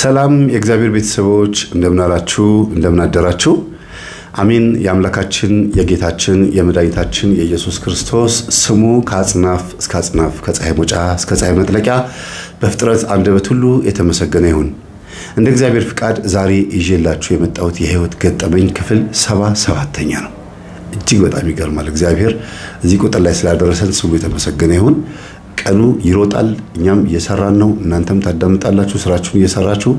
ሰላም የእግዚአብሔር ቤተሰቦች እንደምን አላችሁ እንደምን አደራችሁ አሜን የአምላካችን የጌታችን የመድኃኒታችን የኢየሱስ ክርስቶስ ስሙ ከአጽናፍ እስከ አጽናፍ ከፀሐይ መውጫ እስከ ፀሐይ መጥለቂያ በፍጥረት አንደበት ሁሉ የተመሰገነ ይሁን እንደ እግዚአብሔር ፍቃድ ዛሬ ይዤላችሁ የመጣሁት የህይወት ገጠመኝ ክፍል 77ኛ ነው እጅግ በጣም ይገርማል እግዚአብሔር እዚህ ቁጥር ላይ ስላደረሰን ስሙ የተመሰገነ ይሁን ቀኑ ይሮጣል እኛም እየሰራን ነው እናንተም ታዳምጣላችሁ ስራችሁን እየሰራችሁ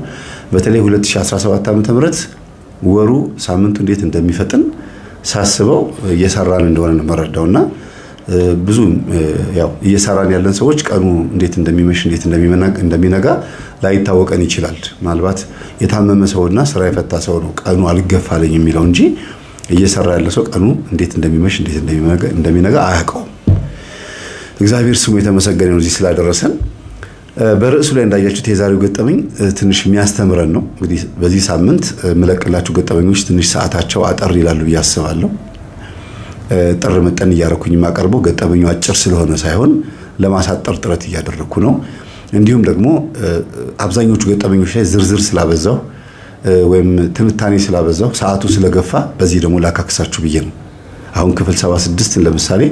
በተለይ 2017 ዓ.ም ወሩ ሳምንቱ እንዴት እንደሚፈጥን ሳስበው እየሰራን እንደሆነ መረዳውና ብዙ ያው እየሰራን ያለን ሰዎች ቀኑ እንዴት እንደሚመሽ እንዴት እንደሚነጋ ላይታወቀን ይችላል ማልባት የታመመ ሰውና ስራ የፈታ ሰው ነው ቀኑ አልገፋለኝ የሚለው እንጂ እየሰራ ያለ ሰው ቀኑ እንዴት እንደሚመሽ እንዴት እንደሚነጋ አያውቀው እግዚአብሔር ስሙ የተመሰገነ ነው እዚህ ስላደረሰን በርዕሱ ላይ እንዳያችሁት የዛሬው ገጠመኝ ትንሽ የሚያስተምረን ነው እንግዲህ በዚህ ሳምንት መለቀላችሁ ገጠመኞች ትንሽ ሰዓታቸው አጠር ይላሉ ያስባለሁ ጥር መጠን ያረኩኝ ማቀርበው ገጠመኙ አጭር ስለሆነ ሳይሆን ለማሳጠር ጥረት ያደረኩ ነው እንዲሁም ደግሞ አብዛኞቹ ገጠመኞች ላይ ዝርዝር ስላበዛው ወይም ትንታኔ ስላበዛው ሰዓቱ ስለገፋ በዚህ ደግሞ ላካክሳችሁ ብዬ ነው አሁን ክፍል 76 ለምሳሌ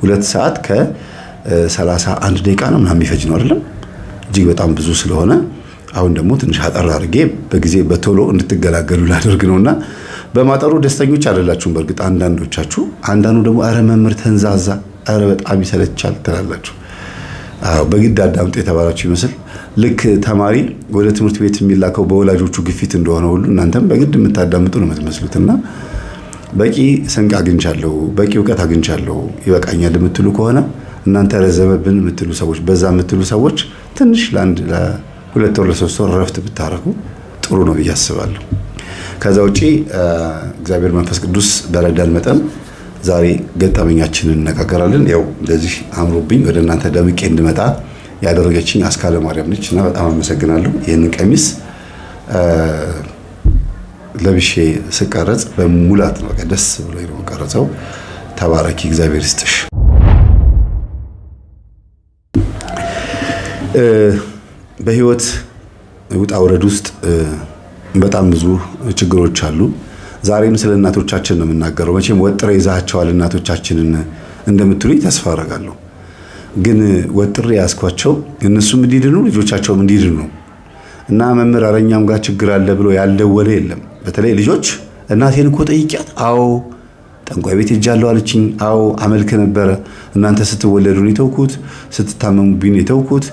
2 ሰዓት ከ31 ደቂቃ ነው ምናምን ይፈጅ ነው አይደል እጅግ በጣም ብዙ ስለሆነ አሁን ደግሞ ትንሽ አጠር አድርጌ በጊዜ በቶሎ እንድትገላገሉ ላደርግ ነውና በማጠሩ ደስተኞች አይደላችሁም በርግጥ አንዳንዶቻችሁ አንዳንዱ ደግሞ አረ መምህር ተንዛዛ አረ በጣም ይሰለቻል ትላላችሁ በግድ አዳምጡ የተባላችሁ ይመስል ልክ ተማሪ ወደ ትምህርት ቤት የሚላከው በወላጆቹ ግፊት እንደሆነ ሁሉ እናንተም በግድ የምታዳምጡ ነው የምትመስሉትና በቂ ሰንቅ አግኝቻለሁ በቂ ዕውቀት አግኝቻለሁ ይበቃኛል የምትሉ ከሆነ እናንተ ረዘመብን የምትሉ ሰዎች በዛ የምትሉ ሰዎች ትንሽ ለአንድ ለሁለት ወር ለሶስት ወር ረፍት ብታረጉ ጥሩ ነው ብያስባለሁ ከዛ ውጪ እግዚአብሔር መንፈስ ቅዱስ በረዳን መጠን ዛሬ ገጠመኛችንን እንነጋገራለን ያው እንደዚህ አምሮብኝ ወደ እናንተ ደምቄ እንድመጣ ያደረገችኝ አስካለ ማርያም ነችና በጣም አመሰግናለሁ ይሄንን ቀሚስ ለብሼ ስቀረጽ በሙላት ነው ደስ ብሎ ነው ቀረጸው ተባረኪ እግዚአብሔር ይስጥሽ በህይወት ውጣ ውረድ ውስጥ በጣም ብዙ ችግሮች አሉ ዛሬም ስለ እናቶቻችን ነው የምናገረው መቼም ወጥሬ ይዛቸዋል እናቶቻችንን እንደምትሉኝ ተስፋ አደርጋለሁ ግን ወጥሬ ያስኳቸው እነሱም እንዲድኑ ልጆቻቸውም እንዲድኑ እና መምህር አረኛም ጋር ችግር አለ ብሎ ያልደወለ የለም በተለይ ልጆች እናቴን እኮ ጠይቂያት አዎ ጠንቋይ ቤት ሄጃለሁ አለችኝ አዎ አመልክ ነበር እናንተ ስትወለዱ ነው የተውኩት ስትታመሙብኝ ነው የተውኩት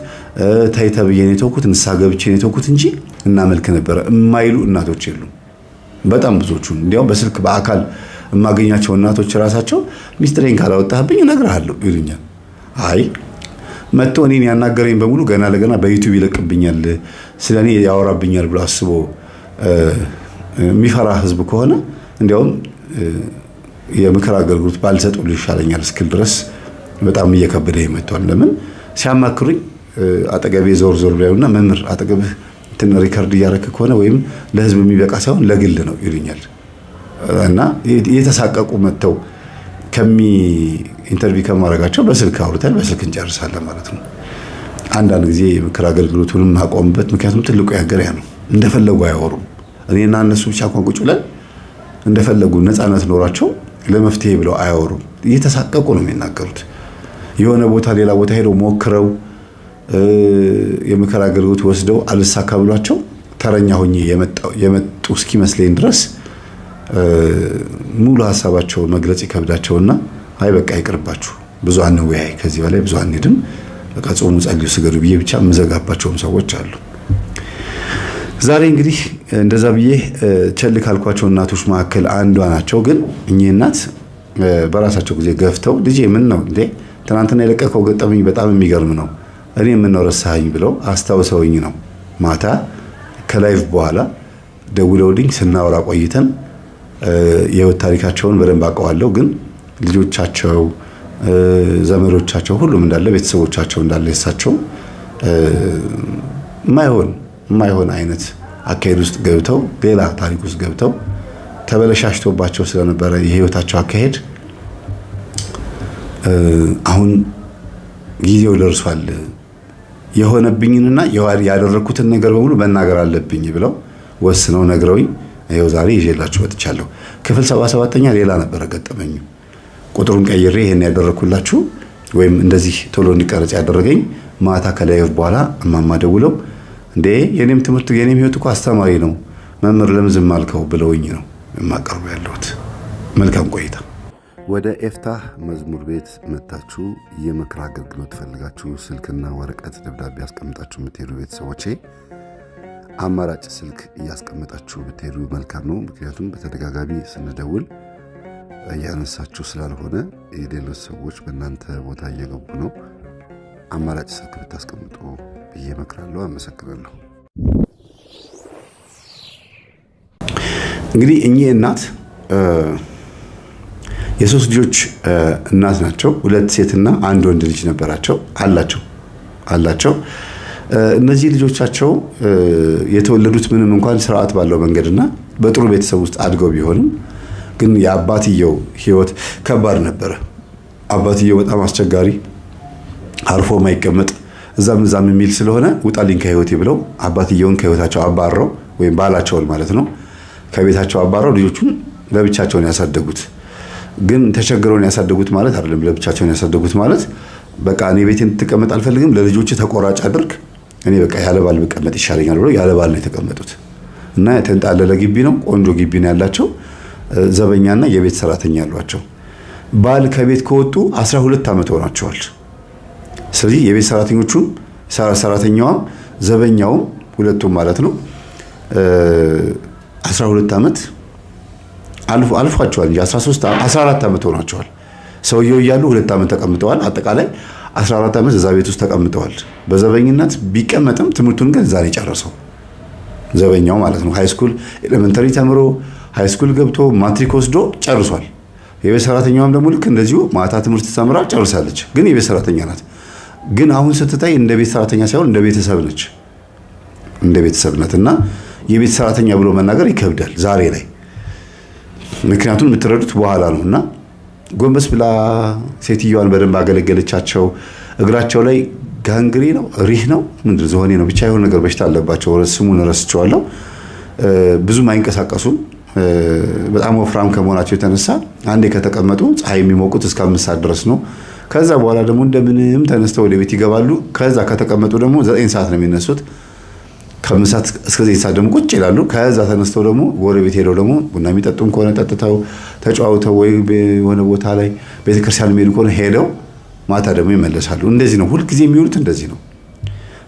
ታይተብዬ ነው የተውኩት ንስሐ ገብቼ ነው የተውኩት እንጂ እናመልክ ነበር የማይሉ እናቶች የሉም በጣም ብዙዎቹ እንዲያው በስልክ በአካል የማገኛቸው እናቶች ራሳቸው ሚስጥሬን ካላወጣህብኝ እነግርሃለሁ ይሉኛል አይ መጥቶ እኔን ያናገረኝ በሙሉ ገና ለገና በዩቲዩብ ይለቅብኛል ስለኔ ያወራብኛል ብሎ አስቦ የሚፈራ ህዝብ ከሆነ እንዲያው የምክር አገልግሎት ባልሰጠው ይሻለኛል እስክል ድረስ በጣም እየከበደ ይመጣል ለምን ሲያማክሩኝ አጠገቤ ዞር ብላዩና መምህር አጠገብህ እንትን ሪከርድ ያረከ ከሆነ ወይም ለህዝብ የሚበቃ ሳይሆን ለግል ነው ይሉኛል እና የተሳቀቁ መተው ኢንተርቪው ከማረጋቸው በስልክ አውርተን በስልክ እንጨርሳለን ማለት ነው አንዳንድ ጊዜ የምክር አገልግሎቱንም ማቆምበት ምክንያቱም ትልቁ ያገሪያ ነው እንደፈለጉ አያወሩም እኔና እነሱ ብቻ ቋንቋ ጩለን እንደፈለጉ ነፃነት ኖራቸው ለመፍትሄ ብለው አያወሩም እየተሳቀቁ ነው የሚናገሩት የሆነ ቦታ ሌላ ቦታ ሄደው ሞክረው የምክር አገልግሎት ወስደው አልሳካ ብሏቸው ተረኛ ሆኜ የመጡ እስኪመስለኝ ድረስ ሙሉ ሐሳባቸው መግለጽ ይከብዳቸውና አይ በቃ ይቅርባችሁ ብዙ አንወያይ ከዚህ በላይ ብዙ አንሄድም በቃ ጾሙ ጸልዩ ስገዱ ብዬ ብቻ መዘጋባቸውም ሰዎች አሉ ዛሬ እንግዲህ እንደዛ ብዬ ቸል ካልኳቸው እናቶች መካከል አንዷ ናቸው ግን እኚህ እናት በራሳቸው ጊዜ ገፍተው ልጄ ምን ነው እንዴ ትናንትና የለቀቀው ገጠመኝ በጣም የሚገርም ነው እኔ ምን ነው ረሳኸኝ ብለው አስታውሰውኝ ነው ማታ ከላይቭ በኋላ ደውለውልኝ ስናወራ ቆይተን የህይወት ታሪካቸውን በደንብ አውቀዋለሁ ግን ልጆቻቸው ዘመዶቻቸው ሁሉም እንዳለ ቤተሰቦቻቸው እንዳለ እሳቸው ማይሆን አይነት አካሄድ ውስጥ ገብተው ሌላ ታሪክ ውስጥ ገብተው ተበለሻሽቶባቸው ስለነበረ የህይወታቸው አካሄድ አሁን ጊዜው ደርሷል የሆነብኝንና ያደረኩትን ነገር በሙሉ መናገር አለብኝ ብለው ወስነው ነግረውኝ ይኸው ዛሬ ይዤላችሁ ወጥቻለሁ። ክፍል 77ኛ ሌላ ነበር ገጠመኝ። ቁጥሩን ቀይሬ ይሄን ያደረኩላችሁ ወይም እንደዚህ ቶሎ እንዲቀርጽ ያደረገኝ ማታ ከላይቭ በኋላ እማማ ደውለው እንዴ የኔም ትምህርት የኔም ህይወት እኮ አስተማሪ ነው መምህር ለምን ዝም አልከው ብለውኝ ነው የማቀርበው ያለሁት። መልካም ቆይታ። ወደ ኤፍታህ መዝሙር ቤት መታችሁ የምክር አገልግሎት ፈልጋችሁ ስልክና ወረቀት ደብዳቤ ያስቀምጣችሁ የምትሄዱ ቤተሰቦቼ አማራጭ ስልክ እያስቀመጣችሁ ብትሄዱ መልካም ነው። ምክንያቱም በተደጋጋሚ ስንደውል እያነሳችሁ ስላልሆነ የሌሎች ሰዎች በእናንተ ቦታ እየገቡ ነው። አማራጭ ስልክ ብታስቀምጡ ብዬ እመክራለሁ። አመሰግናለሁ። እንግዲህ እኚህ እናት የሶስት ልጆች እናት ናቸው። 2 ሴትና 1 ወንድ ልጅ ነበራቸው አላቸው። እነዚህ ልጆቻቸው የተወለዱት ምንም እንኳን ስርዓት ባለው መንገድና በጥሩ ቤተሰብ ውስጥ አድገው ቢሆንም ግን የአባትየው ህይወት ከባድ ነበረ። አባትየው በጣም አስቸጋሪ፣ አርፎ ማይቀመጥ እዛም የሚል ስለሆነ ውጣልኝ ከህይወቴ ብለው አባትየውን ከህይወታቸው አባረው ወይም ባላቸውን ማለት ነው ከቤታቸው አባረው ልጆቹን ለብቻቸውን ያሳደጉት። ግን ተቸግረውን ያሳደጉት ማለት አይደለም። ለብቻቸውን ያሳደጉት ማለት በቃ እኔ ቤቴን ተቀመጥ አልፈልግም ለልጆች ተቆራጭ አድርግ እኔ በቃ ያለ ባል ብቀመጥ ይሻለኛል ብለው ያለ ባል ነው የተቀመጡት። እና የተንጣለለ ግቢ ነው፣ ቆንጆ ግቢ ነው ያላቸው። ዘበኛና የቤት ሰራተኛ ያሏቸው። ባል ከቤት ከወጡ 12 ዓመት ሆናቸዋል። ስለዚህ የቤት ሰራተኞቹም ሰራተኛዋም ዘበኛውም ሁለቱም ማለት ነው 12 ዓመት አልፏቸዋል። 14 ዓመት ሆናቸዋል። ሰውየው እያሉ 2 ዓመት ተቀምጠዋል። አጠቃላይ 14 ዓመት እዛ ቤት ውስጥ ተቀምጠዋል። በዘበኝነት ቢቀመጥም ትምህርቱን ግን እዛ ነው የጨረሰው ዘበኛው ማለት ነው። ሃይስኩል ኤሌመንተሪ ተምሮ ሃይስኩል ገብቶ ማትሪክ ወስዶ ጨርሷል። የቤት ሰራተኛዋም ደግሞ ልክ እንደዚሁ ማታ ትምህርት ተምራ ጨርሳለች። ግን የቤት ሰራተኛ ናት። ግን አሁን ስትታይ እንደ ቤት ሰራተኛ ሳይሆን እንደ ቤተሰብ ነች። እንደ ቤተሰብ ናትና የቤት ሰራተኛ ብሎ መናገር ይከብዳል ዛሬ ላይ። ምክንያቱም የምትረዱት በኋላ ነውና ጎንበስ ብላ ሴትዮዋን በደንብ አገለገለቻቸው። እግራቸው ላይ ጋንግሪ ነው ሪህ ነው ምንድን ዝሆኔ ነው ብቻ የሆነ ነገር በሽታ አለባቸው። ስሙን ረስቸዋለሁ። ብዙም አይንቀሳቀሱም። በጣም ወፍራም ከመሆናቸው የተነሳ አንዴ ከተቀመጡ ፀሐይ የሚሞቁት እስከ 5 ሰዓት ድረስ ነው። ከዛ በኋላ ደግሞ እንደምንም ተነስተው ወደ ቤት ይገባሉ። ከዛ ከተቀመጡ ደግሞ 9 ሰዓት ነው የሚነሱት። ከ5 እስከ 9 ሰዓት ደግሞ ቁጭ ይላሉ። ከዛ ተነስተው ደግሞ ጎረቤት ሄደው ደግሞ ቡና የሚጠጡም ከሆነ ጠጥተው ተጫውተው ወይ የሆነ ቦታ ላይ ቤተክርስቲያን የሚሄዱ ከሆነ ሄደው ማታ ደግሞ ይመለሳሉ። እንደዚህ ነው ሁልጊዜ የሚውሉት። እንደዚህ ነው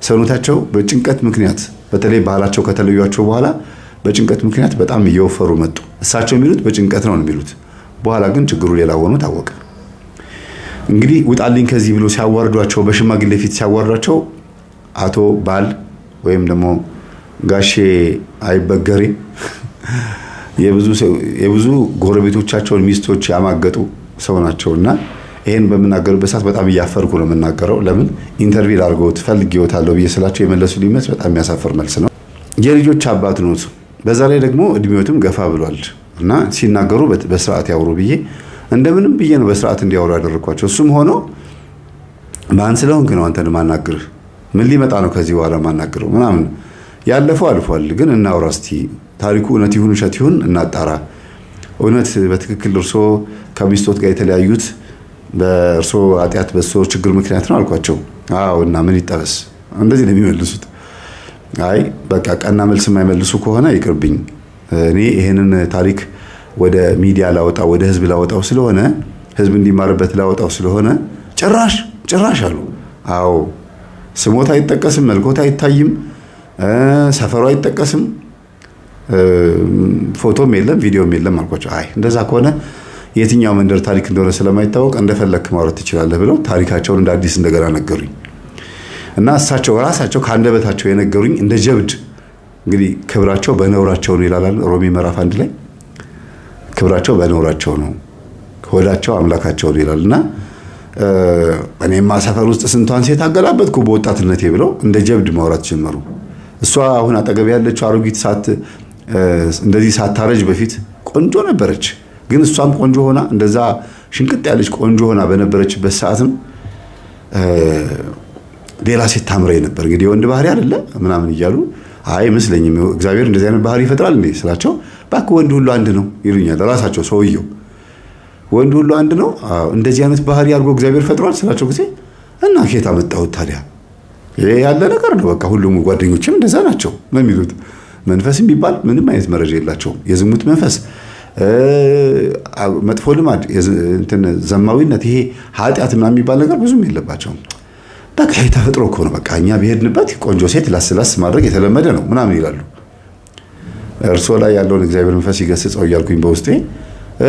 ሰውነታቸው በጭንቀት ምክንያት በተለይ ባህላቸው ከተለዩዋቸው በኋላ በጭንቀት ምክንያት በጣም እየወፈሩ መጡ። እሳቸው የሚሉት በጭንቀት ነው የሚሉት። በኋላ ግን ችግሩ ሌላ ሆኖ ታወቀ። እንግዲህ ውጣልኝ ከዚህ ብሎ ሲያዋርዷቸው በሽማግሌ ፊት ሲያዋርዷቸው አቶ ባል ወይም ደግሞ ጋሼ አይበገሬ የብዙ ጎረቤቶቻቸውን ሚስቶች ያማገጡ ሰው ናቸውና ይሄን በመናገርበት ሰዓት በጣም እያፈርኩ ነው የምናገረው። ለምን ኢንተርቪው አድርገውት ፈልጌዎታለሁ ብዬ ስላቸው የመለሱልኝ መልስ በጣም የሚያሳፍር መልስ ነው። የልጆች አባት ነው። በዛ ላይ ደግሞ እድሜዎትም ገፋ ብሏል እና ሲናገሩ በስርዓት ያወሩ ብዬ እንደምንም ብዬ ነው በስርዓት እንዲያወሩ ያደረኳቸው። እሱም ሆኖ ማን ስለሆንክ ነው አንተን ማናገርህ? ምን ሊመጣ ነው ከዚህ በኋላ ማናገረው ምናምን። ያለፈው አልፏል። ግን እናውራ እስቲ ታሪኩ እውነት ይሁን ውሸት ይሁን እናጣራ። እውነት በትክክል እርሶ ከሚስቶት ጋር የተለያዩት በእርሶ ኃጢአት በእርሶ ችግር ምክንያት ነው አልኳቸው። አዎ እና ምን ይጠበስ? እንደዚህ ነው የሚመልሱት። አይ በቃ ቀና መልስ የማይመልሱ ከሆነ ይቅርብኝ። እኔ ይሄንን ታሪክ ወደ ሚዲያ ላወጣው ወደ ህዝብ ላወጣው ስለሆነ ህዝብ እንዲማርበት ላወጣው ስለሆነ ጭራሽ አሉ። አዎ ስሞታ አይጠቀስም፣ መልኮታ አይታይም፣ ሰፈሩ አይጠቀስም፣ ፎቶም የለም ቪዲዮም የለም አልኳቸው። አይ እንደዛ ከሆነ የትኛው መንደር ታሪክ እንደሆነ ስለማይታወቅ እንደፈለክ ማውራት ትችላለህ ብለው ታሪካቸውን እንደ አዲስ እንደገና ነገሩኝ። እና እሳቸው ራሳቸው ከአንደበታቸው የነገሩኝ እንደ ጀብድ እንግዲህ ክብራቸው በነውራቸው ነው ይላል ሮሜ ምዕራፍ 1 ላይ። ክብራቸው በነውራቸው ነው ሆዳቸው አምላካቸው ነው ይላልና እኔማ ሰፈር ውስጥ ስንቷን ሴት አገላበጥኩ በወጣትነቴ ብለው እንደ ጀብድ ማውራት ጀመሩ። እሷ አሁን አጠገብ ያለችው አሮጊት እንደዚህ ሳታረጅ በፊት ቆንጆ ነበረች። ግን እሷም ቆንጆ ሆና እንደዛ ሽንቅጥ ያለች ቆንጆ ሆና በነበረችበት ሰዓትም ሌላ ሴት ታምረኝ ነበር። እንግዲህ የወንድ ባህሪ አይደለ ምናምን እያሉ አይ መስለኝም እግዚአብሔር እንደዚህ አይነት ባህሪ ይፈጥራል እንዴ ስላቸው ባክ ወንድ ሁሉ አንድ ነው ይሉኛል። ራሳቸው ሰውየው ወንድ ሁሉ አንድ ነው እንደዚህ አይነት ባህሪ አድርጎ እግዚአብሔር ፈጥሯል ስላቸው ጊዜ እና ከየት አመጣሁት ታዲያ ይሄ ያለ ነገር ነው በቃ ሁሉም ጓደኞችም እንደዛ ናቸው ነው የሚሉት። መንፈስም ቢባል ምንም አይነት መረጃ የላቸውም። የዝሙት መንፈስ መጥፎ ልማድ እንትን ዘማዊነት ይሄ ኃጢአት ምናምን የሚባል ነገር ብዙም የለባቸውም። በቃ ይሄ ተፈጥሮ እኮ ነው በቃ እኛ በሄድንበት ቆንጆ ሴት ላስላስ ማድረግ የተለመደ ነው ምናምን ይላሉ። እርሶ ላይ ያለውን እግዚአብሔር መንፈስ ይገስጸው እያልኩኝ በውስጤ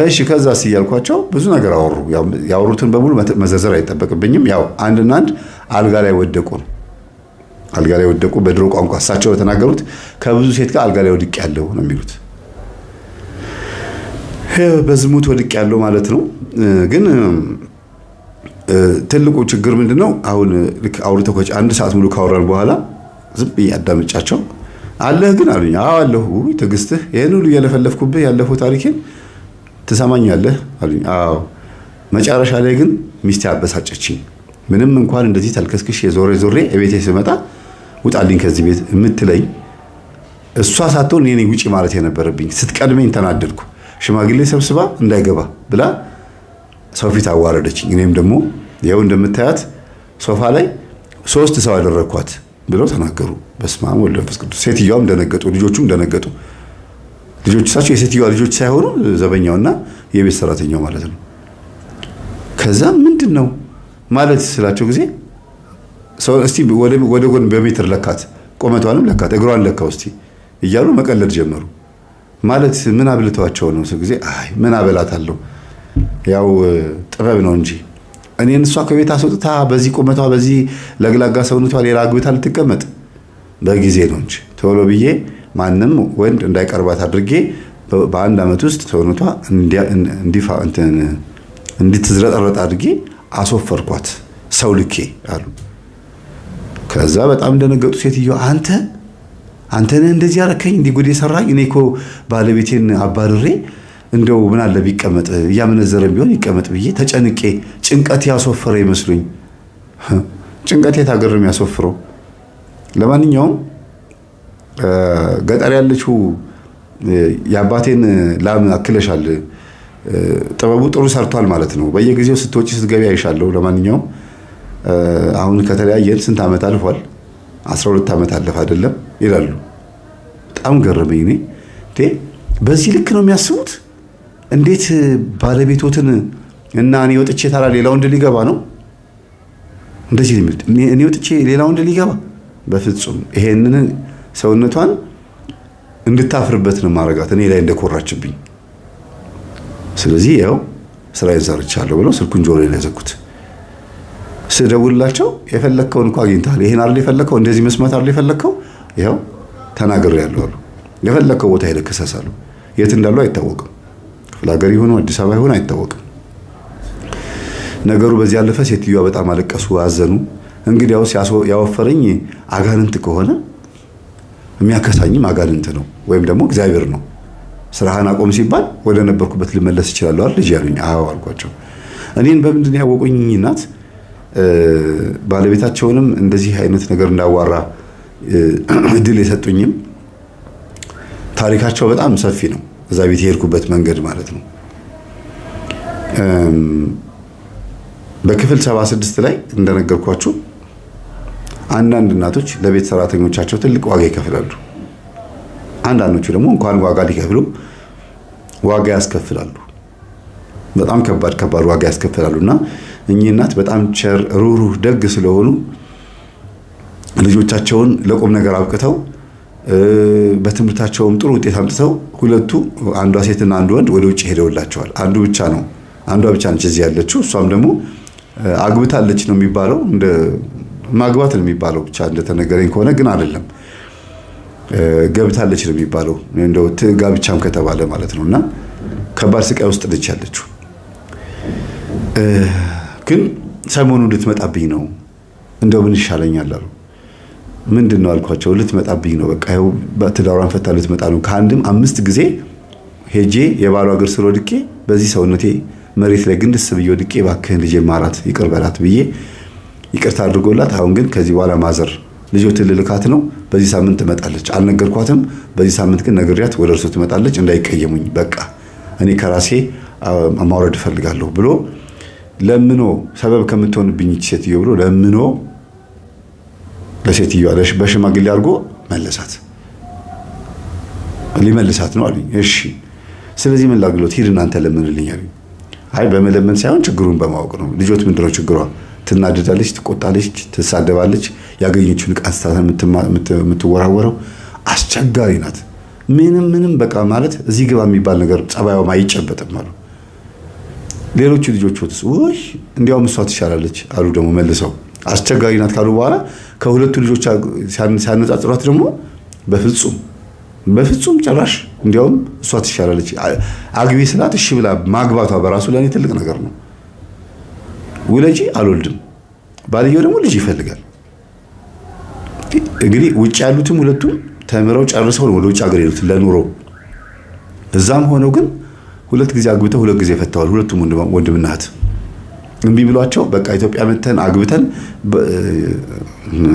እሺ ከዛስ እያልኳቸው ብዙ ነገር አወሩ። ያወሩትን በሙሉ መዘርዘር አይጠበቅብኝም። ያው አንድና አንድ አልጋ ላይ ወደቁ ነው። አልጋ ላይ ወደቁ በድሮ ቋንቋ እሳቸው የተናገሩት ከብዙ ሴት ጋር አልጋ ላይ ወድቅ ያለው ነው የሚሉት። በዝሙት ወድቅ ያለው ማለት ነው። ግን ትልቁ ችግር ምንድነው? አሁን ልክ አውርተው አንድ ሰዓት ሙሉ ካወራን በኋላ ዝም ብዬ አዳምጫቸው አለህ ግን አሉኝ። አዎ አለሁ። ትዕግስትህ ይሄን ሁሉ እየለፈለፍኩብህ ያለፈው ታሪኬን ትሰማኛለህ አሉኝ። አዎ። መጨረሻ ላይ ግን ሚስቴ አበሳጨችኝ። ምንም እንኳን እንደዚህ ተልከስክሽ ዞሬ እቤቴ ስመጣ ውጣልኝ ከዚህ ቤት የምትለኝ እሷ ሳትሆን እኔ ውጪ ማለት የነበረብኝ። ስትቀድመኝ ተናደድኩ። ሽማግሌ ሰብስባ እንዳይገባ ብላ ሰው ፊት አዋረደችኝ። እኔም ደግሞ ያው እንደምታያት ሶፋ ላይ 3 ሰው አደረኳት ብለው ተናገሩ። በስመ አብ ወወልድ ወመንፈስ ቅዱስ። ሴትዮዋም ደነገጡ፣ ልጆቹም ደነገጡ። ልጆቻቸው የሴትዮዋ ልጆች ሳይሆኑ ዘበኛውና የቤት ሰራተኛው ማለት ነው። ከዛ ምንድነው ማለት ስላቸው ጊዜ ሰው እስቲ ወደ ጎን በሜትር ለካት፣ ቆመቷንም ለካት፣ እግሯን ለካው እስቲ እያሉ መቀለድ ጀመሩ። ማለት ምን አብልተዋቸው ነው ጊዜ አይ ምን አበላታለሁ ያው ጥበብ ነው እንጂ እኔን እሷ ከቤት አስወጥታ በዚህ ቆመቷ በዚህ ለግላጋ ሰውነቷ ሌላ አግብታ ልትቀመጥ በጊዜ ነው እንጂ ቶሎ ብዬ ማንም ወንድ እንዳይቀርባት አድርጌ በአንድ አመት ውስጥ ሰውነቷ እንድትዝረጠረጥ አድርጌ አስወፈርኳት ሰው ልኬ አሉ። ከዛ በጣም እንደነገጡ ሴትዮ አንተ ነህ እንደዚህ ያረከኝ እንዲህ ጉድ የሰራኝ እኔ እኮ ባለቤቴን አባርሬ እንደው ምን አለ ቢቀመጥ እያመነዘረም ቢሆን ይቀመጥ ብዬ ተጨንቄ ጭንቀት ያስወፈረ ይመስሉኝ። ጭንቀት የታገርም ያስወፍረው። ለማንኛውም ገጠር ያለችው የአባቴን ላም አክለሻል፣ ጥበቡ ጥሩ ሰርቷል ማለት ነው። በየጊዜው ስትወጪ ስትገቢ አይሻለሁ። ለማንኛውም አሁን ከተለያየን ስንት ዓመት አልፏል? 12 ዓመት አለፈ አይደለም ይላሉ። በጣም ገረመኝ። እኔ በዚህ ልክ ነው የሚያስቡት? እንዴት ባለቤቶትን እና እኔ ወጥቼ ታላ ሌላው እንደ ሊገባ ነው እንደዚህ ልምድ እኔ ወጥቼ ሌላው እንደ ሊገባ በፍጹም። ይሄንን ሰውነቷን እንድታፍርበት ነው ማረጋት እኔ ላይ እንደኮራችብኝ። ስለዚህ ያው ስራዬን ሰርቻለሁ ብለው ስልኩን ጆሮዬ ላይ ዘጉት። ስደውልላቸው የፈለከውን እንኳን አግኝተሃል፣ ይሄን አይደል የፈለከው፣ እንደዚህ መስማት አይደል የፈለከው፣ ይሄው ተናግሬያለሁ አሉ። የፈለከው ቦታ ሄደህ ክሰሳሉ። የት እንዳሉ አይታወቅም። ክፍለ ሀገር ይሁን አዲስ አበባ ይሁን አይታወቅም። ነገሩ በዚህ ያለፈ። ሴትዮዋ በጣም አለቀሱ፣ አዘኑ። እንግዲያውስ ያወፈረኝ አጋንንት ከሆነ የሚያከሳኝም አጋንንት ነው ወይም ደግሞ እግዚአብሔር ነው። ስራህን አቆም ሲባል ወደ ነበርኩበት ልመለስ እችላለሁ አይደል ልጅ ያሉኝ። አዎ አልኳቸው። እኔን በምንድን ያወቁኝ እናት ባለቤታቸውንም እንደዚህ አይነት ነገር እንዳዋራ እድል የሰጡኝም ታሪካቸው በጣም ሰፊ ነው። እዛ ቤት የሄድኩበት መንገድ ማለት ነው። በክፍል 76 ላይ እንደነገርኳችሁ አንዳንድ እናቶች ለቤት ሰራተኞቻቸው ትልቅ ዋጋ ይከፍላሉ። አንዳንዶቹ ደግሞ እንኳን ዋጋ ሊከፍሉ ዋጋ ያስከፍላሉ። በጣም ከባድ ዋጋ ያስከፍላሉና እኚህ እናት በጣም ቸር፣ ሩህሩህ፣ ደግ ስለሆኑ ልጆቻቸውን ለቁም ነገር አብቅተው በትምህርታቸውም ጥሩ ውጤት አምጥተው ሁለቱ አንዷ ሴትና አንዱ ወንድ ወደ ውጭ ሄደውላቸዋል። አንዷ ብቻ ነች እዚህ ያለችው። እሷም ደግሞ አግብታለች ነው የሚባለው፣ እንደ ማግባት ነው የሚባለው ብቻ እንደተነገረኝ ከሆነ ግን አይደለም፣ ገብታለች ነው የሚባለው እንደው ጋብቻም ከተባለ ማለት ነውና ከባድ ስቃይ ውስጥ ልጅ ያለችው። ግን ሰሞኑን ልትመጣብኝ ነው፣ እንደው ምን ይሻለኛል አሉ። ምንድነው አልኳቸው። ልትመጣብኝ ነው በቃ ይኸው በትዳሯን ፈታ ልትመጣ ነው። ከአንድም 5 ጊዜ ሄጄ የባሏ እግር ስር ወድቄ በዚህ ሰውነቴ መሬት ላይ ግንድስ ብዬ ወድቄ እባክህን ልጄ ማራት ይቅር በላት ብዬ ይቅርታ አድርጎላት አሁን ግን ከዚህ በኋላ ማዘር ልጆት ልልካት ነው በዚህ ሳምንት ትመጣለች አልነገርኳትም በዚህ ሳምንት ግን ነግሪያት ወደ እርሱ ትመጣለች እንዳይቀየሙኝ በቃ እኔ ከራሴ ማውረድ ፈልጋለሁ ብሎ ለምኖ ሰበብ ከምትሆንብኝ ሴትዮ ብሎ ለምኖ ለሴትዮ አለሽ በሽማግሌ አድርጎ መለሳት ሊመልሳት ነው አሉኝ እሺ ስለዚህ ምን ላግሎት ሂድና አንተ ለምንልኝ አሉኝ አይ በመለመን ሳይሆን ችግሩን በማወቅ ነው ልጆት ምንድነው ችግሯ ትናደዳለች ትቆጣለች ትሳደባለች ያገኘችውን ቃስታ የምትወራወረው አስቸጋሪ ናት ምንም በቃ ማለት እዚህ ግባ የሚባል ነገር ጸባይዋ ማይጨበጥም አሉ ሌሎቹ ልጆች ወጥስ ወይ እንዲያውም እሷ ትሻላለች አሉ ደግሞ መልሰው አስቸጋሪ ናት ካሉ በኋላ ከሁለቱ ልጆች ሲያነጻጽሯት ደግሞ በፍጹም ጭራሽ እንዲያውም እሷ ትሻላለች አግቢ ስላት እሺ ብላ ማግባቷ በራሱ ለኔ ትልቅ ነገር ነው ወለጂ አልወልድም ባልየው ደግሞ ልጅ ይፈልጋል እንግዲህ ውጭ ያሉትም ሁለቱም ተምረው ጨርሰው ወደ ውጭ ሀገር የሄዱት ለኑሮ እዛም ሆነው ግን ሁለት ጊዜ አግብተው ሁለት ጊዜ ፈተዋል ሁለቱም ወንድምና እህት እንቢ ብሏቸው በቃ ኢትዮጵያ መተን አግብተን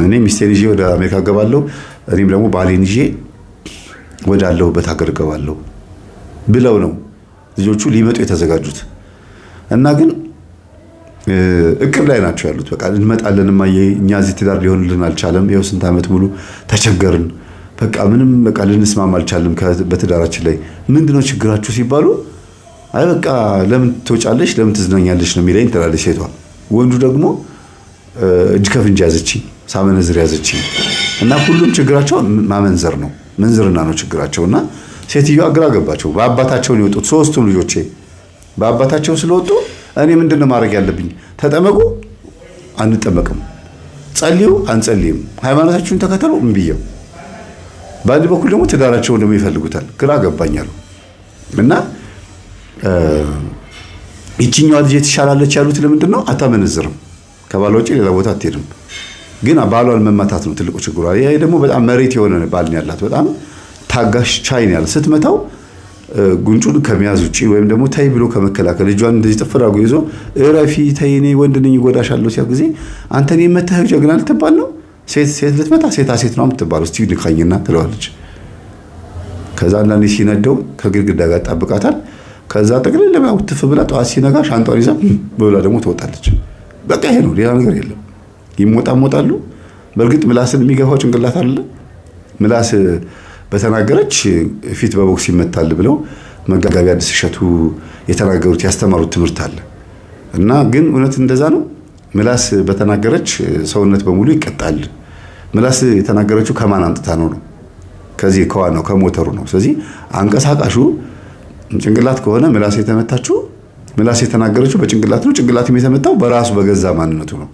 እኔ ሚስቴን ይዤ ወደ አሜሪካ ገባለሁ እኔም ደግሞ ባሌን ይዤ ወዳለሁበት ሀገር ገባለሁ ብለው ነው ልጆቹ ሊመጡ የተዘጋጁት እና ግን እቅድ ላይ ናቸው ያሉት በቃ እንመጣለን ማየ እኛ እዚህ ትዳር ሊሆንልን አልቻለም ይኸው ስንት ዓመት ሙሉ ተቸገርን በቃ ምንም በቃ ልንስማማ አልቻለም በትዳራችን ላይ ምንድነው ችግራችሁ ሲባሉ አይ በቃ ለምን ትወጫለሽ ለምን ትዝናኛለሽ ነው የሚለኝ ትላለች ሴቷ ወንዱ ደግሞ እጅ ከፍንጅ ያዘችኝ ሳመነዝር ያዘችኝ እና ሁሉም ችግራቸው ማመንዘር ነው መንዝርና ነው ችግራቸውና ሴትዮዋ ግራ ገባቸው በአባታቸው ነው የወጡት ሶስቱም ልጆቼ በአባታቸው ስለወጡ እኔ ምንድነው ማድረግ ያለብኝ ተጠመቁ አንጠመቅም ጸልዩ አንጸልይም ሃይማኖታችሁን ተከተሉ እንብየው ባዲ በኩል ደግሞ ትዳራቸውን ደግሞ ይፈልጉታል ግራ ገባኛል እና እቺኛዋ ልጅ ትሻላለች ያሉት ለምንድነው አታመነዝርም ከባሏ ውጪ ሌላ ቦታ አትሄድም ግን ባሏን መማታት ነው ትልቁ ችግሩ ይሄ ደግሞ በጣም መሬት የሆነ ባል ነው ያላት በጣም ታጋሽ ቻይ ነው ያለ ስትመታው ጉንጩን ከመያዝ ውጪ ወይም ደግሞ ታይ ብሎ ከመከላከል ልጇን እንደዚህ ጥፍራጉ ይዞ እረፊ ተይኔ ወንድ ነኝ ይጎዳሻለሁ ሲያ ጊዜ አንተን የመታህ ጀግና ልትባል ነው ሴት ልትመታ ሴት ነው የምትባለው እስቲ ንካኝና ትለዋለች ከዛ አንዳንዴ ሲነደው ከግድግዳ ጋር ጣብቃታል ከዛ ጠቅልል ለማው ትፍ ብላ ጧት ሲነጋ ሻንጣውን ይዛ ብላ ደግሞ ትወጣለች በቃ ይሄ ነው ሌላ ነገር የለም ይሞጣሞጣሉ በርግጥ ምላስን የሚገፋው ጭንቅላት አለ ምላስ በተናገረች ፊት በቦክስ ይመታል ብለው መጋጋቢ አዲስ ሸቱ የተናገሩት ያስተማሩት ትምህርት አለ እና ግን እውነት እንደዛ ነው ምላስ በተናገረች ሰውነት በሙሉ ይቀጣል ምላስ የተናገረችው ከማን አንጥታ ነው ከዚህ ከዋናው ከሞተሩ ነው ስለዚህ አንቀሳቃሹ ጭንቅላት ከሆነ ምላስ የተመታችው ምላስ የተናገረችው በጭንቅላት ነው ጭንቅላትም የተመታው በራሱ በገዛ ማንነቱ ነው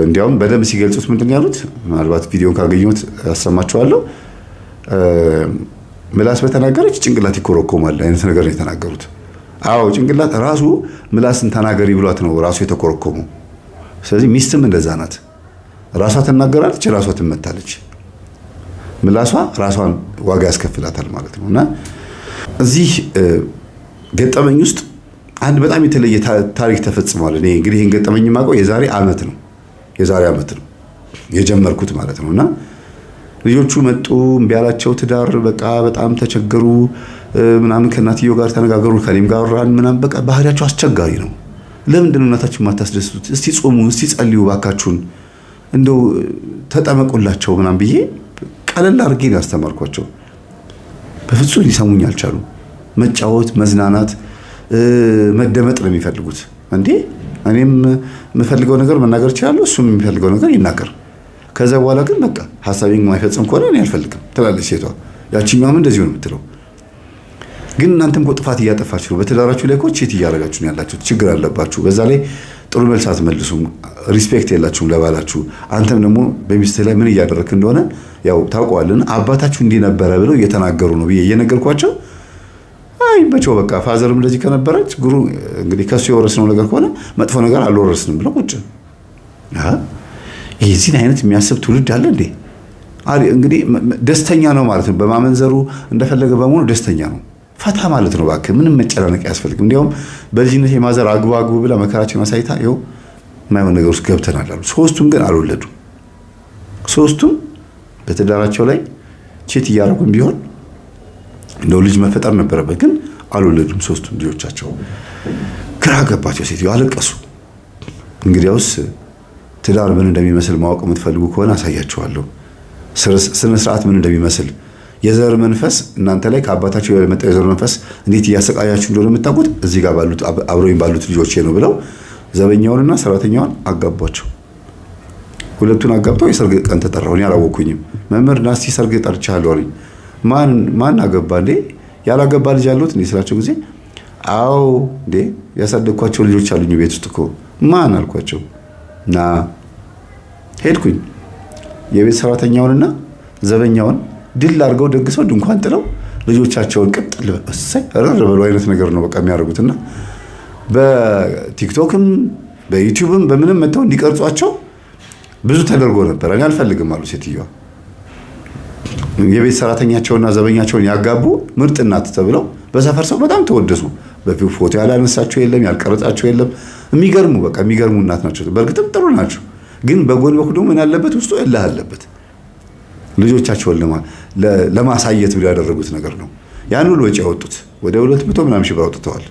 እንዲያውም በደም ሲገልጹት ምንድነው ያሉት ምናልባት ቪዲዮን ካገኙት ያሰማችኋለሁ ምላስ በተናገረች ጭንቅላት ይኮረኮማል አይነት ነገር ነው የተናገሩት አዎ ጭንቅላት ራሱ ምላስን ተናገሪ ብሏት ነው ራሱ የተኮረኮመው ስለዚህ ሚስትም እንደዛ ናት ራሷ ተናገራለች ራሷ ትመታለች ምላሷ ራሷን ዋጋ ያስከፍላታል ማለት ነውና እዚህ ገጠመኝ ውስጥ አንድ በጣም የተለየ ታሪክ ተፈጽሟል እኔ እንግዲህ ይሄን ገጠመኝ ማቀው የዛሬ አመት ነው የጀመርኩት ማለት ነውና ልጆቹ መጡ እንቢያላቸው ትዳር በቃ በጣም ተቸገሩ ምናምን ከናትየው ጋር ተነጋገሩ ከኔም ጋር ራን ምናምን በቃ ባህሪያቸው አስቸጋሪ ነው ለምንድነው እናታችሁ ማታስደስቱት እስቲ ጾሙ እስቲ ጸልዩ ባካችሁን እንደው ተጠመቁላቸው ምናምን ብዬ ቀለል አድርጌ ያስተማርኳቸው በፍጹም ሊሰሙኝ አልቻሉም መጫወት መዝናናት መደመጥ ነው የሚፈልጉት እንዴ እኔም የምፈልገው ነገር መናገር ይችላል እሱም የሚፈልገው ነገር ይናገር ከዛ በኋላ ግን በቃ ሐሳቤን ማይፈጽም ከሆነ እኔ አልፈልግም ትላለች ሴቷ ያቺኛውም እንደዚህ ነው የምትለው ግን እናንተም ጥፋት እያጠፋችሁ ነው በትዳራችሁ ላይ ቺት እያደረጋችሁ ነው ያላችሁት ችግር አለባችሁ በዛ ላይ ጥሩ መልስ አትመልሱም ሪስፔክት የላችሁም ለባላችሁ አንተም ደግሞ በሚስትህ ላይ ምን እያደረክ እንደሆነ ያው ታውቀዋልና አባታችሁ እንዲህ ነበረ ብለው እየተናገሩ ነው ብዬ እየነገርኳቸው አይ በቸው በቃ ፋዘርም እንደዚህ ከነበረች ጉሩ እንግዲህ ከሱ የወረስነው ነገር ከሆነ መጥፎ ነገር አልወረስንም ብለው ቁጭ ይሄን አይነት የሚያስብ ትውልድ አለ እንዴ እንግዲህ ደስተኛ ነው ማለት ነው በማመንዘሩ እንደፈለገ በመሆኑ ደስተኛ ነው ፈታ ማለት ነው ባክ ምንም መጨናነቅ ያስፈልግም እንዲያውም በልጅነት የማዘር አግባጉ ብላ መከራችን ማሳይታ ይኸው የማይሆን ነገር ውስጥ ገብተናል አሉ። ሶስቱም ግን አልወለዱም። ሶስቱም በትዳራቸው ላይ ቼት እያደረጉም ቢሆን እንደው ልጅ መፈጠር ነበረበት፣ ግን አልወለዱም ሶስቱም ልጆቻቸው። ግራ ገባቸው። ሴትዮ አለቀሱ። እንግዲያውስ ትዳር ምን እንደሚመስል ማወቅ የምትፈልጉ ከሆነ አሳያችኋለሁ። ስነ ስርዓት ምን እንደሚመስል የዘር መንፈስ እናንተ ላይ ከአባታችሁ የመጣው የዘር መንፈስ እንዴት እያሰቃያችሁ እንደሆነ የምታውቁት እዚህ ጋር ባሉት አብረውኝ ባሉት ልጆቼ ነው ብለው ዘበኛውንና ሰራተኛዋን አጋቧቸው። ሁለቱን አጋብተው የሰርግ ቀን ተጠራሁ። እኔ አላወኩኝም። መምህር ናስቲ ሰርግ ጠርቻለሁ አሉኝ። ማን አገባ እንዴ? ያላገባ ልጅ አሉት እንዴ ስላቸው ጊዜ አዎ እንዴ ያሳደግኳቸው ልጆች አሉኝ ቤት ውስጥ እኮ። ማን አልኳቸው። ና ሄድኩኝ። የቤት ሰራተኛውንና ዘበኛውን ድል አድርገው ደግሰው ድንኳን ጥለው ልጆቻቸውን ቅጥል እሰይ ረር ብለው አይነት ነገር ነው በቃ የሚያደርጉትና በቲክቶክም በዩቲዩብም በምንም መተው እንዲቀርጿቸው ብዙ ተደርጎ ነበር። እኔ አልፈልግም አሉ ሴትዮዋ። የቤት ሰራተኛቸውና ዘበኛቸውን ያጋቡ ምርጥ እናት ተብለው በሰፈር ሰው በጣም ተወደሱ። በፎቶ ያላነሳቸው የለም፣ ያልቀረጻቸው የለም። የሚገርሙ እናት ናቸው። በእርግጥም ጥሩ ናቸው፣ ግን በጎን በኩል ምን አለበት? ውስጡ እልህ አለበት። ልጆቻቸውን ለማሳየት ብለው ያደረጉት ነገር ነው። ያን ሁሉ ወጪ ያወጡት ወደ 200 ምናምን ሺህ ብር አውጥተዋል።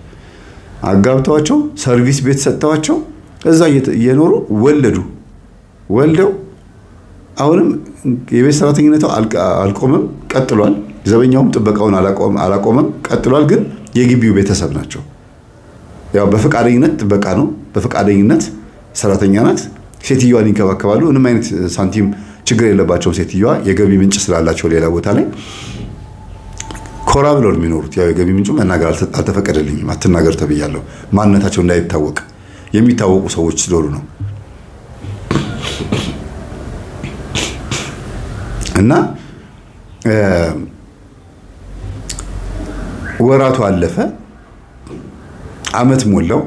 አጋብተዋቸው ሰርቪስ ቤት ሰጥተዋቸው እዛ እየኖሩ ወልደው አሁንም የቤት ሰራተኝነቱ አልቆመም፣ ቀጥሏል። ዘበኛውም ጥበቃውን አላቆመም፣ ቀጥሏል። ግን የግቢው ቤተሰብ ናቸው። ያው በፈቃደኝነት ጥበቃ ነው፣ በፈቃደኝነት ሰራተኛ ናት። ሴትዮዋን ይንከባከባሉ። ምንም አይነት ሳንቲም ችግር የለባቸው። ሴትዮዋ የገቢ ምንጭ ስላላቸው ሌላ ቦታ ላይ ኮራ ብለው ነው የሚኖሩት። ያው የገቢ ምንጩ መናገር አልተፈቀደልኝም፣ አትናገር ተብያለሁ። ማንነታቸው እንዳይታወቅ የሚታወቁ ሰዎች ስለሆኑ ነው። እና ወራቱ አለፈ፣ አመት ሞላው።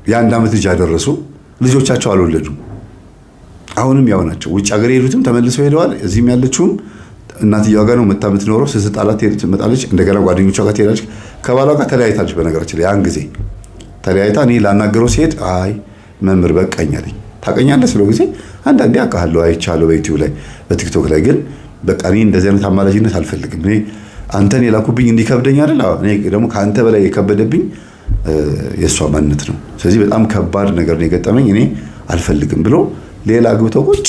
የአንድ አመት ልጅ አደረሱ። ልጆቻቸው አልወለዱም። አሁንም ያው ናቸው። ውጭ ሀገር የሄዱትም ተመልሰው ሄደዋል። እዚህም ያለችውም እናትየዋ ጋር ነው የምትኖረው። ስትጣላት ትመጣለች፣ እንደገና ጓደኞቿ ጋር ትሄዳለች። ከባሏ ጋር ተለያይታለች። በነገራችን ላይ ያን ጊዜ ተለያይታ እኔ ላናገረው ሲሄድ አይ መምህር በቃኝ አለኝ። ታውቀኛለህ ስለው ጊዜ አንዳንዴ አውቃለሁ፣ አይቻለሁ በዩቲዩብ ላይ በቲክቶክ ላይ፣ ግን በቃ እኔ እንደዚህ አይነት አማላጅነት አልፈልግም። እኔ አንተን የላኩብኝ እንዲከብደኝ አይደል? እኔ ደግሞ ከአንተ በላይ የከበደብኝ የእሷ ማንነት ነው። ስለዚህ በጣም ከባድ ነገር ነው የገጠመኝ፣ እኔ አልፈልግም ብሎ ሌላ አግብቶ ቁጭ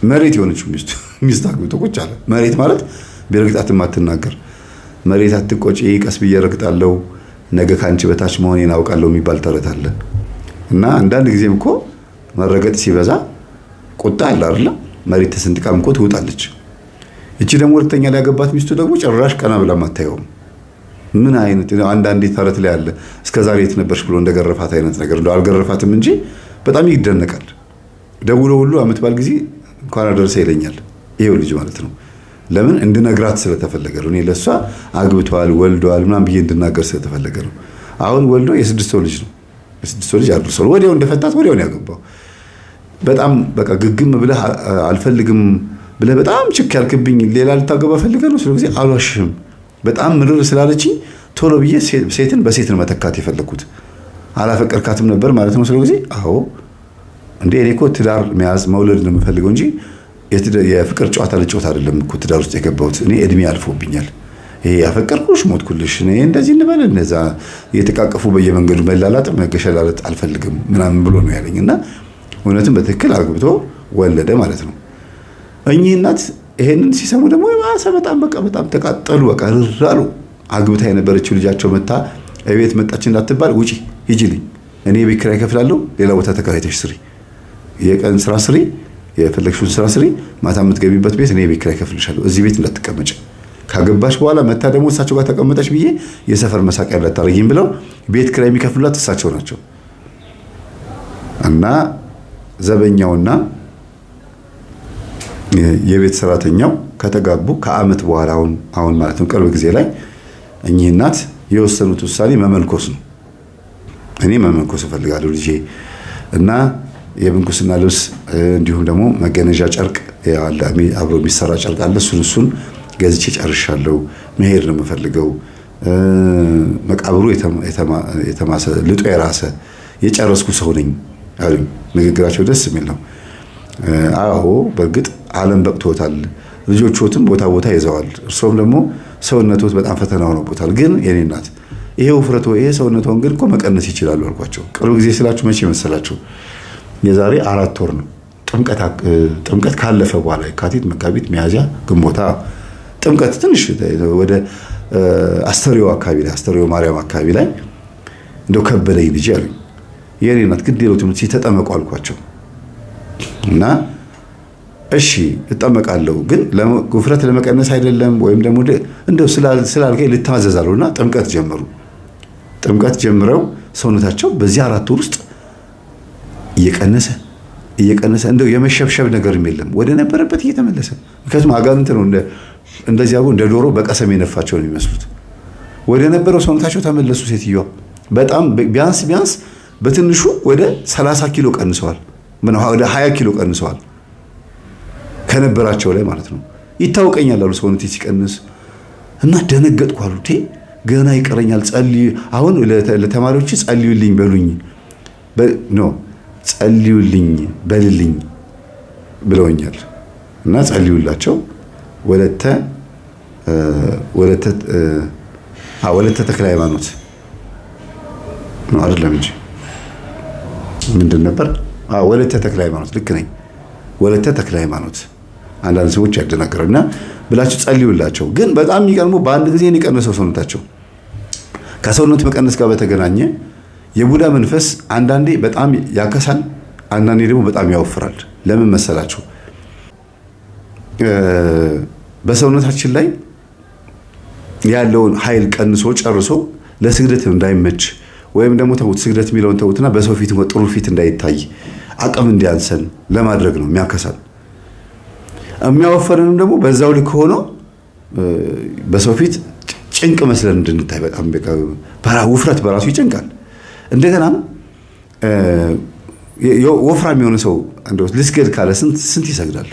መሬት የሆነችው ሚስት አግብቶ ቁጭ አለ። መሬት ማለት ቢረግጣት ማትናገር መሬት አትቆጪ፣ ቀስ ብዬ ረግጣለሁ፣ ነገ ካንቺ በታች መሆኔን አውቃለሁ የሚባል ተረት አለ። እና አንዳንድ ጊዜም እኮ መረገጥ ሲበዛ ቁጣ አለ አይደል? መሬት ተሰንጥቃም እኮ ትውጣለች። እቺ ደግሞ ሁለተኛ ላይ ያገባት ሚስቱ ደግሞ ጭራሽ ቀና ብላ ማታየውም። ምን አይነት አንዳንዴ ተረት ላይ አለ እስከዛሬ የት ነበርሽ ብሎ እንደገረፋት አይነት ነገር እንደው አልገረፋትም እንጂ በጣም ይደነቃል። ደውሎ ሁሉ አመት ባል ጊዜ እንኳን አደረሰ ይለኛል። ይሄው ልጅ ማለት ነው። ለምን እንድነግራት ስለተፈለገ ነው። እኔ ለሷ አግብቷል ወልዷል ምናምን ብዬ እንድናገር ስለተፈለገ ነው። አሁን ወልዶ የ6 ወር ልጅ ነው። የ6 ወር ልጅ አድርሷል። ወዲያው እንደፈታት ወዲያው ነው ያገባው። በጣም በቃ ግግም ብለህ አልፈልግም ብለህ በጣም ችክ ያልክብኝ ሌላ ልታገባ ፈልገህ ነው ስለዚህ አልዋሽም። በጣም ምርር ስላለችኝ ቶሎ ብዬ ሴትን በሴት ነው መተካት የፈለኩት። አላፈቀርካትም ነበር ማለት ነው ስለዚህ አዎ እንዴ እኔ እኮ ትዳር መያዝ መውለድ ነው የምፈልገው እንጂ የፍቅር ጨዋታ ልጨዋታ አይደለም እኮ ትዳር ውስጥ የገባሁት። እኔ እድሜ አልፎብኛል። ይሄ ያፈቀርኩሽ ሞትኩልሽ እኔ እንደዚህ እንበል እነዛ የተቃቀፉ በየመንገዱ መላላጥ መገሸላለጥ አልፈልግም ምናምን ብሎ ነው ያለኝና እውነትም በትክክል አግብቶ ወለደ ማለት ነው። እኚህ እናት ይሄንን ሲሰሙ ደግሞ በጣም ተቃጠሉ። በቃ ራሉ። አግብታ የነበረችው ልጃቸው መታ እቤት መጣች እንዳትባል ውጪ ሂጂልኝ፣ እኔ ቤት ኪራይ እከፍላለሁ፣ ሌላ ቦታ ተከራይተሽ ስሪ፣ የቀን ስራ ስሪ፣ የፈለግሽውን ስራ ስሪ፣ ማታ የምትገቢበት ቤት እኔ ቤት ኪራይ እከፍልሻለሁ፣ እዚህ ቤት እንዳትቀመጭ፣ ካገባሽ በኋላ መታ ደግሞ እሳቸው ጋር ተቀመጠች ብዬ የሰፈር መሳቂያ እንዳታረጊኝ ብለው ቤት ኪራይ የሚከፍሉላት እሳቸው ናቸው። እና ዘበኛውና የቤት ሰራተኛው ከተጋቡ ከአመት በኋላ አሁን ማለት ነው ቅርብ ጊዜ ላይ እኚህ እናት የወሰኑት ውሳኔ መመንኮስ ነው። እኔ መመንኮስ እፈልጋለሁ ልጄ እና የምንኩስና ልብስ እንዲሁም ደግሞ መገነዣ ጨርቅ አብሮ የሚሰራ ጨርቅ አለ። እሱን ገዝቼ ጨርሻለሁ። መሄድ ነው የምፈልገው። መቃብሩ የተማሰ ልጦ የራሰ የጨረስኩ ሰው ነኝ አሉኝ። ንግግራቸው ደስ የሚል ነው። አዎ በእርግጥ ዓለም በቅቶታል፣ ልጆችዎትም ቦታ ቦታ ይዘዋል፣ እርሶም ደግሞ ሰውነቶት በጣም ፈተና ሆኖበታል። ግን የኔ እናት ይሄ ውፍረቶ ይሄ ሰውነቶን ግን እኮ መቀነስ ይችላሉ አልኳቸው። ቅርብ ጊዜ ስላችሁ መቼ መሰላችሁ? የዛሬ 4 ወር ነው። ጥምቀት ካለፈ በኋላ የካቲት፣ መጋቢት፣ ሚያዝያ፣ ግንቦት ጥምቀት ትንሽ ወደ አስተሪዮ አካባቢ ላይ አስተሪዮ ማርያም አካባቢ ላይ እንደው ከበደኝ ልጅ አሉኝ። የኔ እናት ግድ የለውም ሲተጠመቁ አልኳቸው እና እሺ እጠመቃለሁ፣ ግን ውፍረት ለመቀነስ አይደለም ወይም ደግሞ እንደው ስላልከኝ ልታዘዛለሁና ጥምቀት ጀመሩ። ጥምቀት ጀምረው ሰውነታቸው በዚህ 4 ወር ውስጥ እየቀነሰ እንደው የመሸብሸብ ነገርም የለም፣ ወደ ነበረበት እየተመለሰ። ምክንያቱም አጋንንት ነው እንደዚህ አሁን እንደ ዶሮ በቀሰም የነፋቸው ነው የሚመስሉት። ወደ ነበረው ሰውነታቸው ተመለሱ። ሴትዮዋ በጣም ቢያንስ በትንሹ ወደ 30 ኪሎ ቀንሰዋል። ወደ 20 ኪሎ ቀንሰዋል ከነበራቸው ላይ ማለት ነው። ይታወቀኛል አሉ ሰውነቴ ሲቀንስ እና ደነገጥኩ አሉ። ገና ይቀረኛል፣ ጸልዩ አሁን ለተማሪዎች ጸልዩልኝ በሉኝ ጸልዩልኝ በልልኝ ብለውኛል እና ጸልዩላቸው። ወለተ ተክለ ሃይማኖት ነው አይደለም እንጂ ምንድን ነበር? ወለተ ተክለ ሃይማኖት ልክ ነኝ። ወለተ ተክለ ሃይማኖት አንዳንድ ሰዎች ያደናገሩና ብላችሁ ጸልዩላቸው። ግን በጣም የሚቀርመው በአንድ ጊዜ ነው የቀነሰው ሰውነታቸው። ከሰውነት መቀነስ ጋር በተገናኘ የቡዳ መንፈስ አንዳንዴ በጣም ያከሳል፣ አንዳንዴ ደግሞ በጣም ያወፍራል። ለምን መሰላችሁ? በሰውነታችን ላይ ያለውን ኃይል ቀንሶ ጨርሶ ለስግደት እንዳይመች ወይም ደግሞ ተውት ስግደት የሚለውን ተውትና በሰው ፊት ጥሩ ፊት እንዳይታይ አቅም እንዲያንሰን ለማድረግ ነው የሚያከሳል። የሚያወፈርንም ደግሞ በዛው ልክ ሆኖ በሰው ፊት ጭንቅ መስለን እንድንታይ በጣም ውፍረት በራሱ ይጨንቃል። እንደገና ወፍራም የሆነ ሰው እንደው ልስገድ ካለ ስንት ይሰግዳል?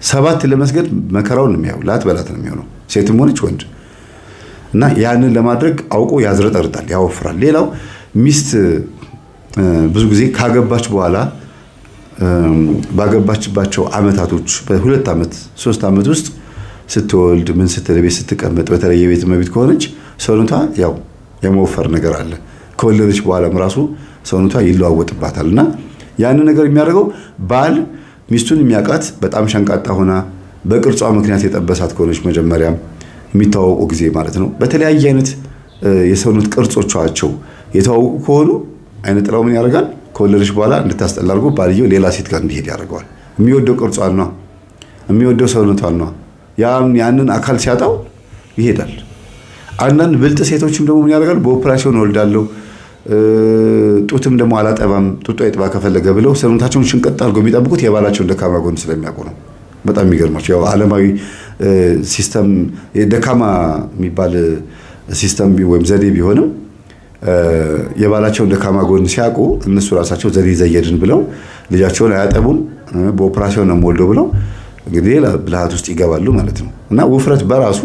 7 ለመስገድ መከራውን ነው የሚያው ላትበላት ነው የሚሆነው ሴትም ሆነች ወንድ። እና ያንን ለማድረግ አውቆ ያዝረጠርጣል፣ ያወፍራል። ሌላው ሚስት ብዙ ጊዜ ካገባች በኋላ ባገባችባቸው አመታቶች በ2 ዓመት 3 ዓመት ውስጥ ስትወልድ ምን ስትል ቤት ስትቀመጥ በተለይ የቤት እመቤት ከሆነች ሰውነቷ ያው የመወፈር ነገር አለ። ከወለደች በኋላም ራሱ ሰውነቷ ይለዋወጥባታል። እና ያንን ነገር የሚያደርገው ባል ሚስቱን የሚያውቃት በጣም ሸንቃጣ ሆና በቅርጿ ምክንያት የጠበሳት ከሆነች መጀመሪያም የሚተዋወቁ ጊዜ ማለት ነው። በተለያየ አይነት የሰውነት ቅርጾቻቸው የተዋወቁ ከሆኑ አይነ ጥላው ምን ያደርጋል? ከወለደች በኋላ እንድታስጠላ አድርጎ ባልየው ሌላ ሴት ጋር እንዲሄድ ያደርገዋል። የሚወደው ቅርጿን ነው፣ የሚወደው ሰውነቷን ነው። ያንን አካል ሲያጣው ይሄዳል። አንዳንድ ብልጥ ሴቶችም ደግሞ ምን ያደርጋሉ? በኦፕሬሽን ወልዳለሁ ጡትም ደግሞ አላጠባም ጡጦ ይጥባ ከፈለገ ብለው ሰውነታቸውን ሽንቀጥ አድርገው የሚጠብቁት የባላቸውን ደካማ ጎን ስለሚያውቁ ነው። በጣም የሚገርማቸው ያው ዓለማዊ ሲስተም ደካማ የሚባል ሲስተም ወይም ዘዴ ቢሆንም የባላቸውን ደካማ ጎን ሲያውቁ እነሱ ራሳቸው ዘዴ ዘየድን ብለው ልጃቸውን አያጠቡም፣ በኦፕሬሽን ነው ወልደው ብለው እንግዲህ ብልሃት ውስጥ ይገባሉ ማለት ነው። እና ውፍረት በራሱ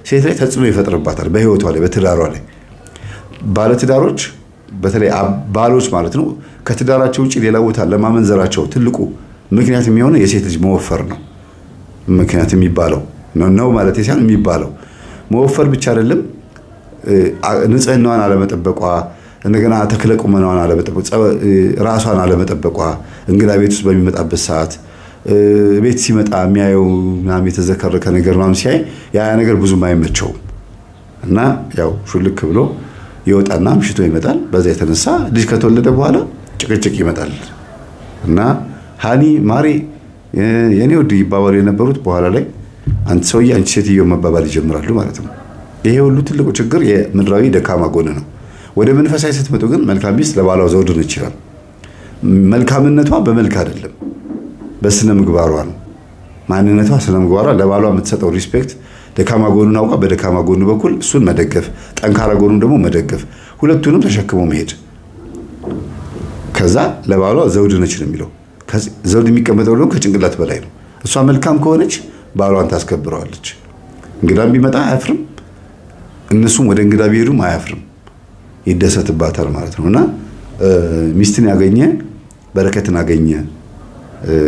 ሴት ላይ ተጽዕኖ ይፈጥርባታል በህይወቷ ላይ በትዳሯ ላይ። ባለትዳሮች በተለይ ባሎች ማለት ነው ከትዳራቸው ውጪ ሌላ ቦታ ለማመንዘራቸው ትልቁ ምክንያት የሚሆነው የሴት ልጅ መወፈር ነው። ምክንያት የሚባለው ነው ማለት ሳይሆን የሚባለው መወፈር ብቻ አይደለም፣ ንጽህናዋን አለመጠበቋ፣ እንደገና ተክለ ቁመናዋን አለመጠበቋ፣ ራሷን አለመጠበቋ፣ እንግዳ ቤት ውስጥ በሚመጣበት ሰዓት ቤት ሲመጣ የሚያየው ምናምን የተዘከረከ ነገር ምናምን ሲያይ ያ ነገር ብዙም አይመቸውም እና ያው ሹልክ ብሎ ይወጣና ምሽቶ ይመጣል። በዛ የተነሳ ልጅ ከተወለደ በኋላ ጭቅጭቅ ይመጣል እና ሃኒ ማሪ የኔ ወድ ይባባሉ የነበሩት በኋላ ላይ አንተ ሰውዬ አንቺ ሴትዮ መባባል ይጀምራሉ ማለት ነው። ይሄ ሁሉ ትልቁ ችግር የምድራዊ ደካማ ጎን ነው። ወደ መንፈሳዊ ስትመጡ ግን መልካም ሚስት ለባሏ ዘውድ ነች ይችላል። መልካምነቷ በመልክ አይደለም በስነ ምግባሯ ነው። ማንነቷ ስነ ምግባሯ ለባሏ የምትሰጠው ሪስፔክት ደካማ ጎኑን አውቃ በደካማ ጎኑ በኩል እሱን መደገፍ፣ ጠንካራ ጎኑን ደግሞ መደገፍ፣ ሁለቱንም ተሸክሞ መሄድ። ከዛ ለባሏ ዘውድ ነች ነው የሚለው። ዘውድ የሚቀመጠው ደግሞ ከጭንቅላት በላይ ነው። እሷ መልካም ከሆነች ባሏን ታስከብረዋለች። እንግዳም ቢመጣ አያፍርም፣ እነሱም ወደ እንግዳ ቢሄዱም አያፍርም፣ ይደሰትባታል ማለት ነውና ሚስትን ያገኘ በረከትን አገኘ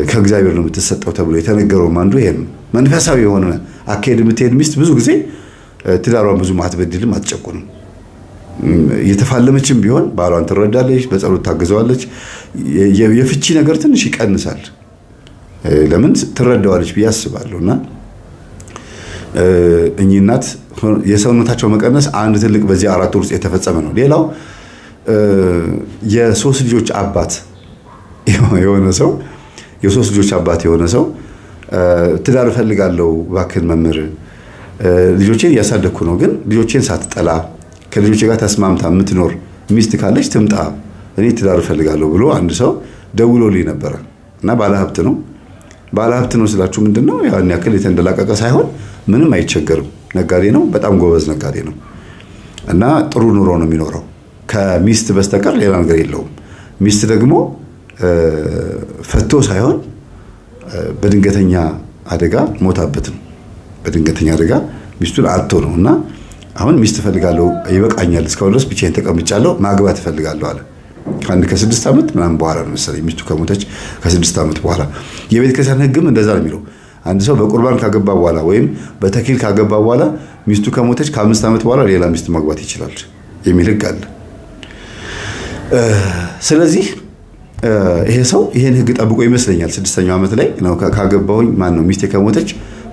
ከእግዚአብሔር ነው የምትሰጠው ተብሎ የተነገረውም አንዱ ይሄ ነው። መንፈሳዊ የሆነ አካሄድ የምትሄድ ሚስት ብዙ ጊዜ ትዳሯን ብዙ አትበድልም፣ አትጨቁንም። የተፋለመችም ቢሆን ባሏን ትረዳለች፣ በጸሎት ታግዘዋለች። የፍቺ ነገር ትንሽ ይቀንሳል። ለምን ትረዳዋለች ብዬ አስባለሁና እኚህ እናት የሰውነታቸው መቀነስ አንድ ትልቅ በዚህ 4 ወር ውስጥ የተፈጸመ ነው። ሌላው የሶስት ልጆች አባት የሆነ ሰው የሆነ ሰው ትዳር እፈልጋለሁ እባክህን መምህር፣ ልጆቼን እያሳደግኩ ነው፣ ግን ልጆቼን ሳትጠላ ከልጆቼ ጋር ተስማምታ የምትኖር ሚስት ካለች ትምጣ፣ እኔ ትዳር እፈልጋለሁ ብሎ አንድ ሰው ደውሎልኝ ነበረ እና ባለሀብት ነው ስላችሁ ምንድነው ያን ያክል የተንደላቀቀ ሳይሆን ምንም አይቸገርም፣ ነጋዴ ነው፣ በጣም ጎበዝ ነጋዴ ነው እና ጥሩ ኑሮ ነው የሚኖረው፣ ከሚስት በስተቀር ሌላ ነገር የለውም። ሚስት ደግሞ ፈቶ ሳይሆን በድንገተኛ አደጋ ሞታበት ነው። በድንገተኛ አደጋ ሚስቱን አጥቶ ነው እና አሁን ሚስት እፈልጋለሁ፣ ይበቃኛል፣ እስካሁን ድረስ ብቻዬን ተቀምጫለሁ፣ ማግባት እፈልጋለሁ አለ። ከ6 ዓመት ምናምን በኋላ ነው መሰለኝ ሚስቱ ከሞተች ከ6 ዓመት በኋላ። የቤተ ክርስቲያን ሕግም እንደዛ ነው የሚለው። አንድ ሰው በቁርባን ካገባ በኋላ ወይም በተክሊል ካገባ በኋላ ሚስቱ ከሞተች ከ5 ዓመት በኋላ ሌላ ሚስት ማግባት ይችላል የሚል ሕግ አለ። ስለዚህ ይሄ ሰው ይሄን ሕግ ጠብቆ ይመስለኛል 6ኛው ዓመት ላይ ነው ካገባሁኝ ነው ሚስቴ ከሞተች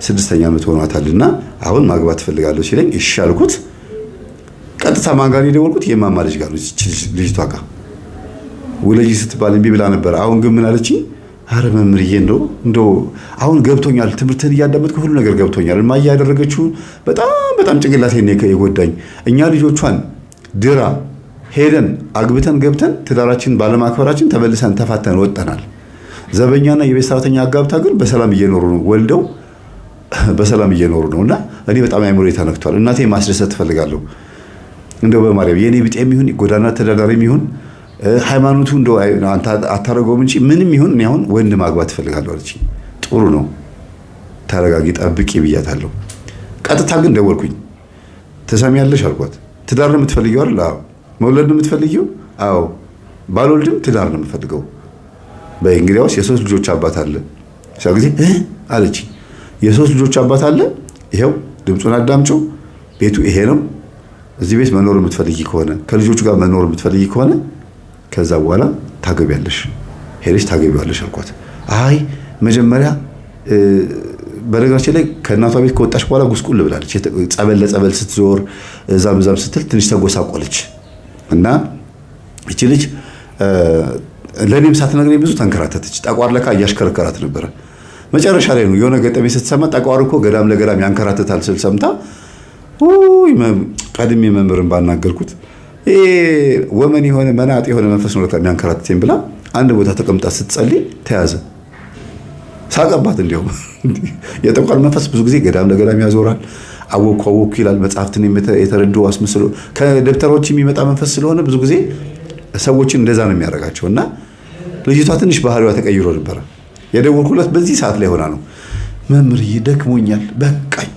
6ኛ ዓመት ሆኗታልና አሁን ማግባት እፈልጋለሁ ሲለኝ እሺ አልኩት። ቀጥታ ማን ጋር የደወልኩት የማማ ልጅ ጋር ነው። ልጅቷ ጋር ወለጂ ስትባል እምቢ ብላ ነበር። አሁን ግን ምን አለችኝ? አረ መምህርዬ እንደው አሁን ገብቶኛል፣ ትምህርትን እያዳመጥኩ ሁሉ ነገር ገብቶኛል። እማዬ ያደረገችው በጣም ጭንቅላቴን የጎዳኝ። እኛ ልጆቿን ድራ ሄደን አግብተን ገብተን ትዳራችን ባለማክበራችን ተመልሰን ተፋተን ወጣናል። ዘበኛና የቤት ሰራተኛ አጋብታ ግን በሰላም እየኖሩ ነው፣ ወልደው በሰላም እየኖሩ ነውና እኔ በጣም አይምሮ ተነክቷል። እናቴ ማስደሰት ትፈልጋለሁ። እንደው በማርያም የኔ ቢጤም ይሁን ጎዳና ተዳዳሪም ይሁን ሃይማኖቱ እንደው አንተ አታረገውም እንጂ ምንም ይሁን እኔ አሁን ወንድ ማግባት ትፈልጋለሁ አለች። ጥሩ ነው ተረጋጊ፣ ጠብቂ ብያታለሁ። ቀጥታ ግን ደወልኩኝ። ትሰሚያለሽ አልኳት። ትዳር ነው የምትፈልጊው አይደል? አዎ። መውለድ ነው የምትፈልጊው? አዎ። ባልወልድም ትዳር ነው የምፈልገው። በእንግዲያውስ የሶስት ልጆች አባት አለ። ስለዚህ አለች የሶስት ልጆች አባት አለ። ይሄው ድምጹን አዳምጪው፣ ቤቱ ይሄ ነው። እዚህ ቤት መኖር የምትፈልጊ ከሆነ ከልጆቹ ጋር መኖር የምትፈልጊ ከሆነ ከዛ በኋላ ታገቢያለሽ፣ ሄደሽ ታገቢዋለሽ አልኳት። አይ መጀመሪያ በነገራችን ላይ ከእናቷ ቤት ከወጣች በኋላ ጉስቁል ብላለች። ጸበል ለጸበል ስትዞር እዛም ስትል ትንሽ ተጎሳቆለች እና እቺ ልጅ ለኔም ሳትነግረኝ ብዙ ተንከራተተች። ጠቋር ለካ እያሽከረከራት ነበረ። መጨረሻ ላይ ነው የሆነ ገጠሜ ስትሰማ ጠቋር እኮ ገዳም ለገዳም ያንከራተታል ስል ሰምታ ቀድሜ መምህርን ባናገርኩት ወመን የሆነ መናጥ የሆነ መንፈስ ነው የሚያንከራተተኝ ብላ አንድ ቦታ ተቀምጣ ስትጸልይ ተያዘ። ሳቀባት። እንዲያው የጠቋር መንፈስ ብዙ ጊዜ ገዳም ለገዳም ያዞራል። አወኩ ይላል። መጽሐፍትን የተረዱ አስመስሎ ከደብተሮች የሚመጣ መንፈስ ስለሆነ ብዙ ጊዜ ሰዎችን እንደዛ ነው የሚያደርጋቸው እና ልጅቷ ትንሽ ባህሪዋ ተቀይሮ ነበረ። የደወልኩለት በዚህ ሰዓት ላይ ሆና ነው። መምህር ይደክሞኛል፣ በቃኝ።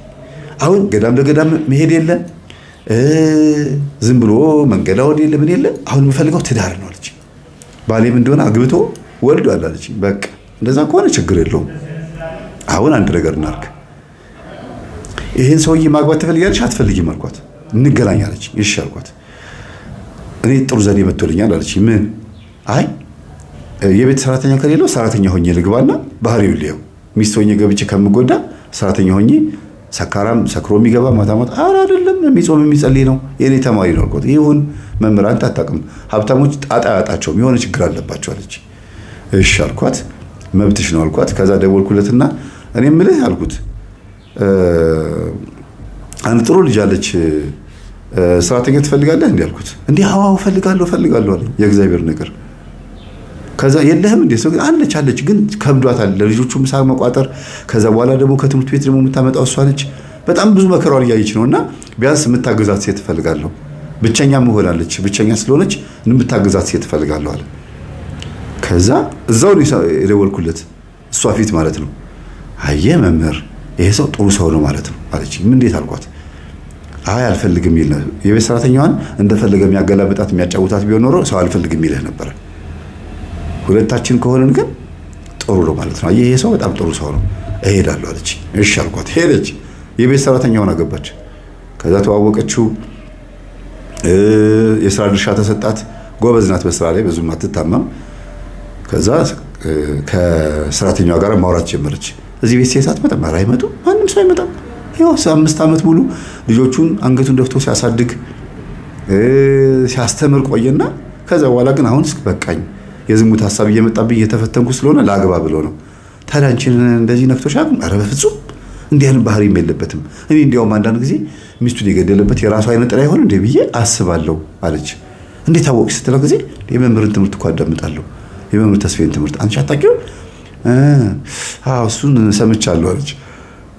አሁን ገዳም ለገዳም መሄድ የለ ዝም ብሎ መንገድ አወድ የለ ምን የለ። አሁን የምፈልገው ትዳር ነው አለች። ባሌም እንደሆነ አግብቶ ወልዷል አለች። በቃ እንደዛ ከሆነ ችግር የለውም። አሁን አንድ ነገር እናድርግ። ይሄን ሰውዬ ማግባት ትፈልጊያለሽ አትፈልጊም አልኳት። እንገናኝ አለች። እሺ አልኳት። እኔ ጥሩ ዘዴ መጥቶልኛል አለች። ምን? አይ የቤት ሰራተኛ ከሌለው ሰራተኛ ሆኜ ልግባና ባህሪው ልየው። ሚስት ሆኜ ገብቼ ከምጎዳ ሰራተኛ ሆኜ ሰካራም ሰክሮ የሚገባ ማታ ማታ አይደለም የሚጾም የሚጸልይ ነው የኔ ተማሪ ነው አልኳት። ይሁን መምህር አንተ አታውቅም፣ ሀብታሞች ጣጣ ያጣቸውም የሆነ ችግር አለባቸው አለች። እሺ አልኳት። መብትሽ ነው አልኳት። ከዛ ደወልኩለትና እኔ የምልህ አልኩት አንድ ጥሩ ልጅ አለች ሰራተኛ ትፈልጋለህ እንዴ አልኩት። እንዴ አዎ ፈልጋለሁ አለኝ። የእግዚአብሔር ነገር ከዛ የለህም እንዴ ሰው አለች ግን ከብዷታል ለልጆቹ ምሳ መቋጠር። ከዛ በኋላ ደግሞ ከትምህርት ቤት ደግሞ የምታመጣው እሷ ነች። በጣም ብዙ መከራዋን እያየች ነውና ቢያንስ የምታገዛት ሴት ትፈልጋለሁ። ብቸኛ መሆናለች። ብቸኛ ስለሆነች የምታገዛት ሴት ትፈልጋለሁ አለ። ከዛ እዛው የደወልኩለት እሷ ፊት ማለት ነው። አየ መምህር ይሄ ሰው ጥሩ ሰው ነው ማለት ነው አለች። ምን እንዴት አልኳት። አይ አልፈልግም ይል ነው የቤት ሰራተኛዋን እንደፈለገ የሚያገላብጣት የሚያጫውታት ቢሆን ኖሮ ሰው አልፈልግም ይልህ ነበር። ሁለታችን ከሆነን ግን ጥሩ ነው ማለት ነው። ይሄ ሰው በጣም ጥሩ ሰው ነው፣ እሄዳለሁ አለች። እሺ አልኳት። ሄደች። የቤት ሰራተኛ ሆና ገባች። ከዛ ተዋወቀችው። የስራ ድርሻ ተሰጣት። ጎበዝ ናት በስራ ላይ ብዙም አትታማም። ከዛ ከሰራተኛዋ ጋር ማውራት ጀመረች። እዚህ ቤት ሴት አትመጣም፣ ኧረ አይመጡም፣ ማንም ሰው አይመጣም። ያው 5 ዓመት ሙሉ ልጆቹን አንገቱን ደፍቶ ሲያሳድግ ሲያስተምር ቆየና ከዛ በኋላ ግን አሁንስ በቃኝ፣ የዝሙት ሐሳብ እየመጣብኝ እየተፈተንኩ ስለሆነ ላግባ ብሎ ነው። ታዲያ አንቺን እንደዚህ ነክቶሽ አያውቅም? ኧረ በፍጹም እንዲህ አይነት ባህሪም የለበትም። እኔ እንዲያውም አንዳንድ ጊዜ ሚስቱን የገደለበት የራሱ አይነት ጥላ ይሆን እንዴ ብዬ አስባለሁ አለች። እንዴት አወቅሽ ስትለው ጊዜ የመምህርን ትምህርት እኮ አዳምጣለሁ፣ የመምህር ተስፋዬን ትምህርት አንቺ አታውቂውም? አዎ እሱን ሰምቻለሁ አለች።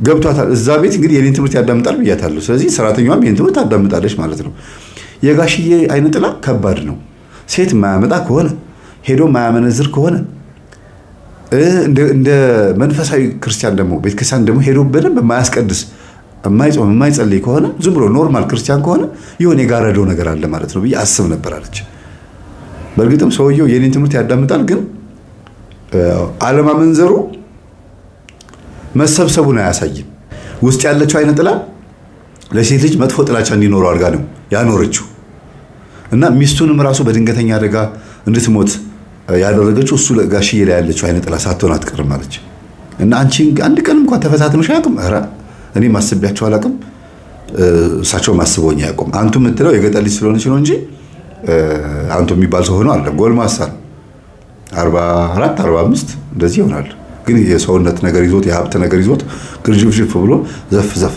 ገብቷታል። እዛ ቤት እንግዲህ የኔን ትምህርት ያዳምጣል ብያታለሁ። ስለዚህ ሰራተኛዋም የኔን ትምህርት ታዳምጣለች ማለት ነው። የጋሽዬ አይነ ጥላ ከባድ ነው። ሴት ማያመጣ ከሆነ ሄዶ ማያመነዝር ከሆነ እንደ መንፈሳዊ ክርስቲያን ደግሞ ቤተክርስቲያን ደግሞ ሄዶ በደንብ የማያስቀድስ የማይጾም የማይጸልይ ከሆነ ዝም ብሎ ኖርማል ክርስቲያን ከሆነ የሆነ የጋረደው ነገር አለ ማለት ነው ብዬ አስብ ነበር አለች። በእርግጥም ሰውየው የኔን ትምህርት ያዳምጣል፣ ግን አለማመንዘሩ መሰብሰቡን አያሳይም። ውስጥ ያለችው አይነ ጥላ ለሴት ልጅ መጥፎ ጥላቻ እንዲኖረው አድርጋ ነው ያኖረችው እና ሚስቱንም ራሱ በድንገተኛ አደጋ እንድትሞት ያደረገችው እሱ ጋሽዬ ላይ ያለችው አይነ ጥላ ሳትሆን አትቀርም አለች። እና አንቺ አንድ ቀን እንኳን ተፈታትነሽ አያውቅም? ኧረ እኔ ማስቢያቸው አላውቅም፣ እሳቸው ማስበውኝ አያውቁም። አንቱ የምትለው የገጠር ልጅ ስለሆነች ነው እንጂ አንቱ የሚባል ሰው ሆኖ አለ። ጎልማሳ 44 45 እንደዚህ ይሆናል። ግን የሰውነት ነገር ይዞት የሀብት ነገር ይዞት ግርጅፍጅፍ ብሎ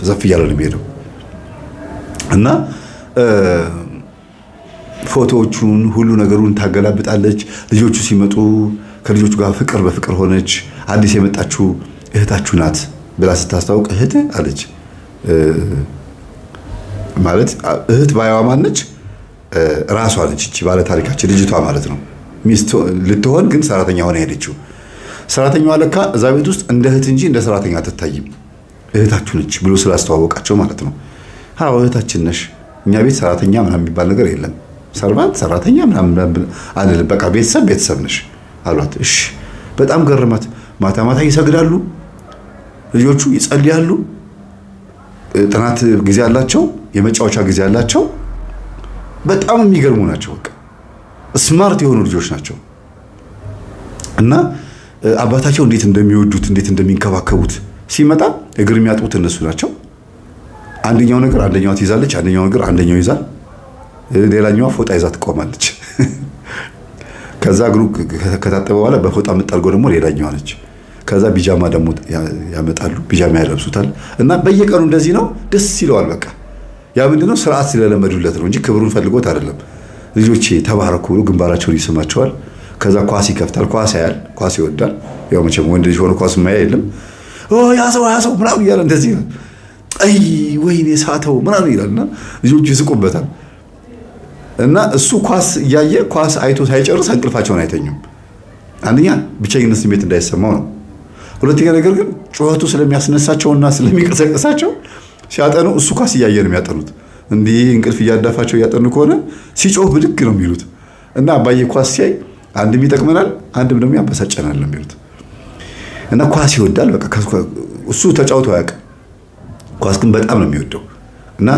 ዘፍ እያለ ነው የሚሄደው እና ፎቶዎቹን ሁሉ ነገሩን ታገላብጣለች። ልጆቹ ሲመጡ ከልጆቹ ጋር ፍቅር በፍቅር ሆነች። አዲስ የመጣችው እህታችሁ ናት ብላ ስታስታውቅ እህት አለች። ማለት እህት ባይዋ ማነች? ራሷ ነች። እቺ ባለ ታሪካችን ልጅቷ ማለት ነው። ሚስት ልትሆን ግን ሰራተኛ ሆነ ሄደችው። ሰራተኛዋ ለካ እዛ ቤት ውስጥ እንደ እህት እንጂ እንደ ሰራተኛ አትታይም። እህታችሁ ነች ብሎ ስላስተዋወቃቸው ማለት ነው። አዎ እህታችን ነሽ፣ እኛ ቤት ሰራተኛ ምናምን የሚባል ነገር የለም፣ ሰርቫንት ሰራተኛ ምናምን አይደለም፣ በቃ ቤተሰብ ነሽ አሏት። እሺ በጣም ገረማት። ማታ ማታ ይሰግዳሉ፣ ልጆቹ ይጸልያሉ፣ ጥናት ጊዜ አላቸው፣ የመጫወቻ ጊዜ አላቸው። በጣም የሚገርሙ ናቸው። በቃ ስማርት የሆኑ ልጆች ናቸው እና አባታቸው እንዴት እንደሚወዱት እንዴት እንደሚንከባከቡት ሲመጣ እግር የሚያጥቡት እነሱ ናቸው። አንደኛው ነገር አንደኛዋ ትይዛለች፣ አንደኛው ነገር አንደኛው ይዛል፣ ሌላኛዋ ፎጣ ይዛ ትቆማለች። ከዛ እግሩ ከታጠበ በኋላ በፎጣ የምጠርገው ደግሞ ሌላኛዋ ነች። ከዛ ቢጃማ ደግሞ ያመጣሉ፣ ቢጃማ ያለብሱታል። እና በየቀኑ እንደዚህ ነው። ደስ ይለዋል። በቃ ያ ምንድነው ስርዓት ስለለመዱለት ነው እንጂ ክብሩን ፈልጎት አይደለም። ልጆቼ ተባረኩ ብሎ ግንባራቸውን ይስማቸዋል። ከዛ ኳስ ይከፍታል፣ ኳስ ያያል፣ ኳስ ይወዳል። ያው መቼም ወንድ ልጅ ሆኖ ኳስ ማያ የለም። ያሰው ምናምን እያለ እንደዚህ አይ ወይኔ ሳተው ምናምን ይላልና ልጆቹ ይስቁበታል። እና እሱ ኳስ እያየ ኳስ አይቶ ሳይጨርስ እንቅልፋቸውን አይተኙም። አንደኛ ብቸኝነት ስሜት እንዳይሰማው ነው። ሁለተኛ ነገር ግን ጩኸቱ ስለሚያስነሳቸውና ስለሚቀሰቅሳቸው ሲያጠኑ እሱ ኳስ እያየ ነው የሚያጠኑት። እንዲህ እንቅልፍ እያዳፋቸው እያጠኑ ከሆነ ሲጮህ ብድግ ነው የሚሉት። እና አባዬ ኳስ ሲያይ አንድም ይጠቅመናል፣ አንድም ደግሞ ያበሳጨናል ነው የሚሉት። እና ኳስ ይወዳል። በቃ እሱ ተጫውቶ አያውቅም። ኳስ ግን በጣም ነው የሚወደው። እና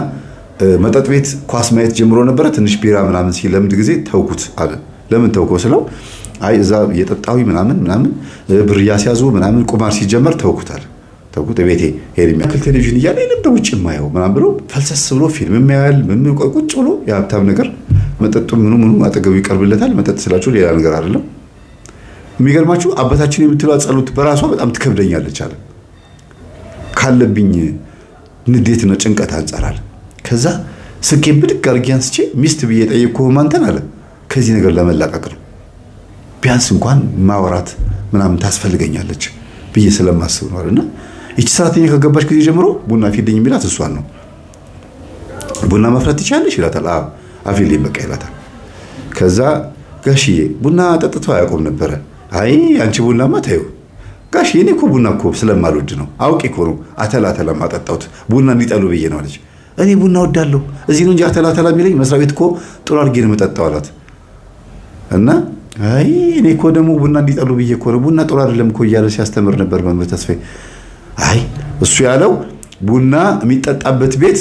መጠጥ ቤት ኳስ ማየት ጀምሮ ነበረ። ትንሽ ቢራ ምናምን ሲለምድ ጊዜ ተውኩት አለ። ለምን ተውከው ስለው አይ እዛ የጠጣዊ ምናምን ብር እያስያዙ ምናምን ቁማር ሲጀመር ተውኩታል። ተውኩት ቤቴ ሄድ የሚያክል ቴሌቪዥን እያለ የለም ውጭ የማየው ምናምን ብሎ ፈልሰስ ብሎ ፊልም የሚያያል ምን ቁጭ ብሎ የሀብታም ነገር መጠጡ ምኑ አጠገቡ ይቀርብለታል። መጠጥ ስላችሁ ሌላ ነገር አይደለም። የሚገርማችሁ አባታችን የምትለው ጸሎት በራሷ በጣም ትከብደኛለች አለ። ካለብኝ ንዴትና ጭንቀት አንጻር አለ። ከዛ ስቄን ብድግ አድርጌ አንስቼ ሚስት ብዬ ጠየቅኩህ አንተን አለ ከዚህ ነገር ለመላቀቅ ነው። ቢያንስ እንኳን ማወራት ምናምን ታስፈልገኛለች ብዬ ስለማስብ ነው አለና እቺ ሰራተኛ ከገባች ጊዜ ጀምሮ ቡና ፊልኝ የሚላት እሷን ነው። ቡና ማፍራት ትችላለሽ ይላታል። አፊልኝ በቃ ይላታል። ከዛ ጋሽዬ ቡና ጠጥቶ አያውቁም ነበረ። አይ አንቺ ቡናማ ታዩ ጋሽዬ እኔ እኮ ቡና እኮ ስለማልወድ ነው አውቄ እኮ ነው አተላተላ ማጠጣሁት ቡና እንዲጠሉ ብዬ ነው አለች። እኔ ቡና ወዳለሁ እዚህ ነው እንጂ አተላተላ የሚለኝ መስሪያ ቤት እኮ ጥሩ አድርጌ ነው የምጠጣው አላት። እና አይ እኔ እኮ ደግሞ ቡና እንዲጠሉ ብዬ እኮ ነው። ቡና ጥሩ አይደለም እኮ እያለ ሲያስተምር ነበር መምህር ተስፋዬ። አይ እሱ ያለው ቡና የሚጠጣበት ቤት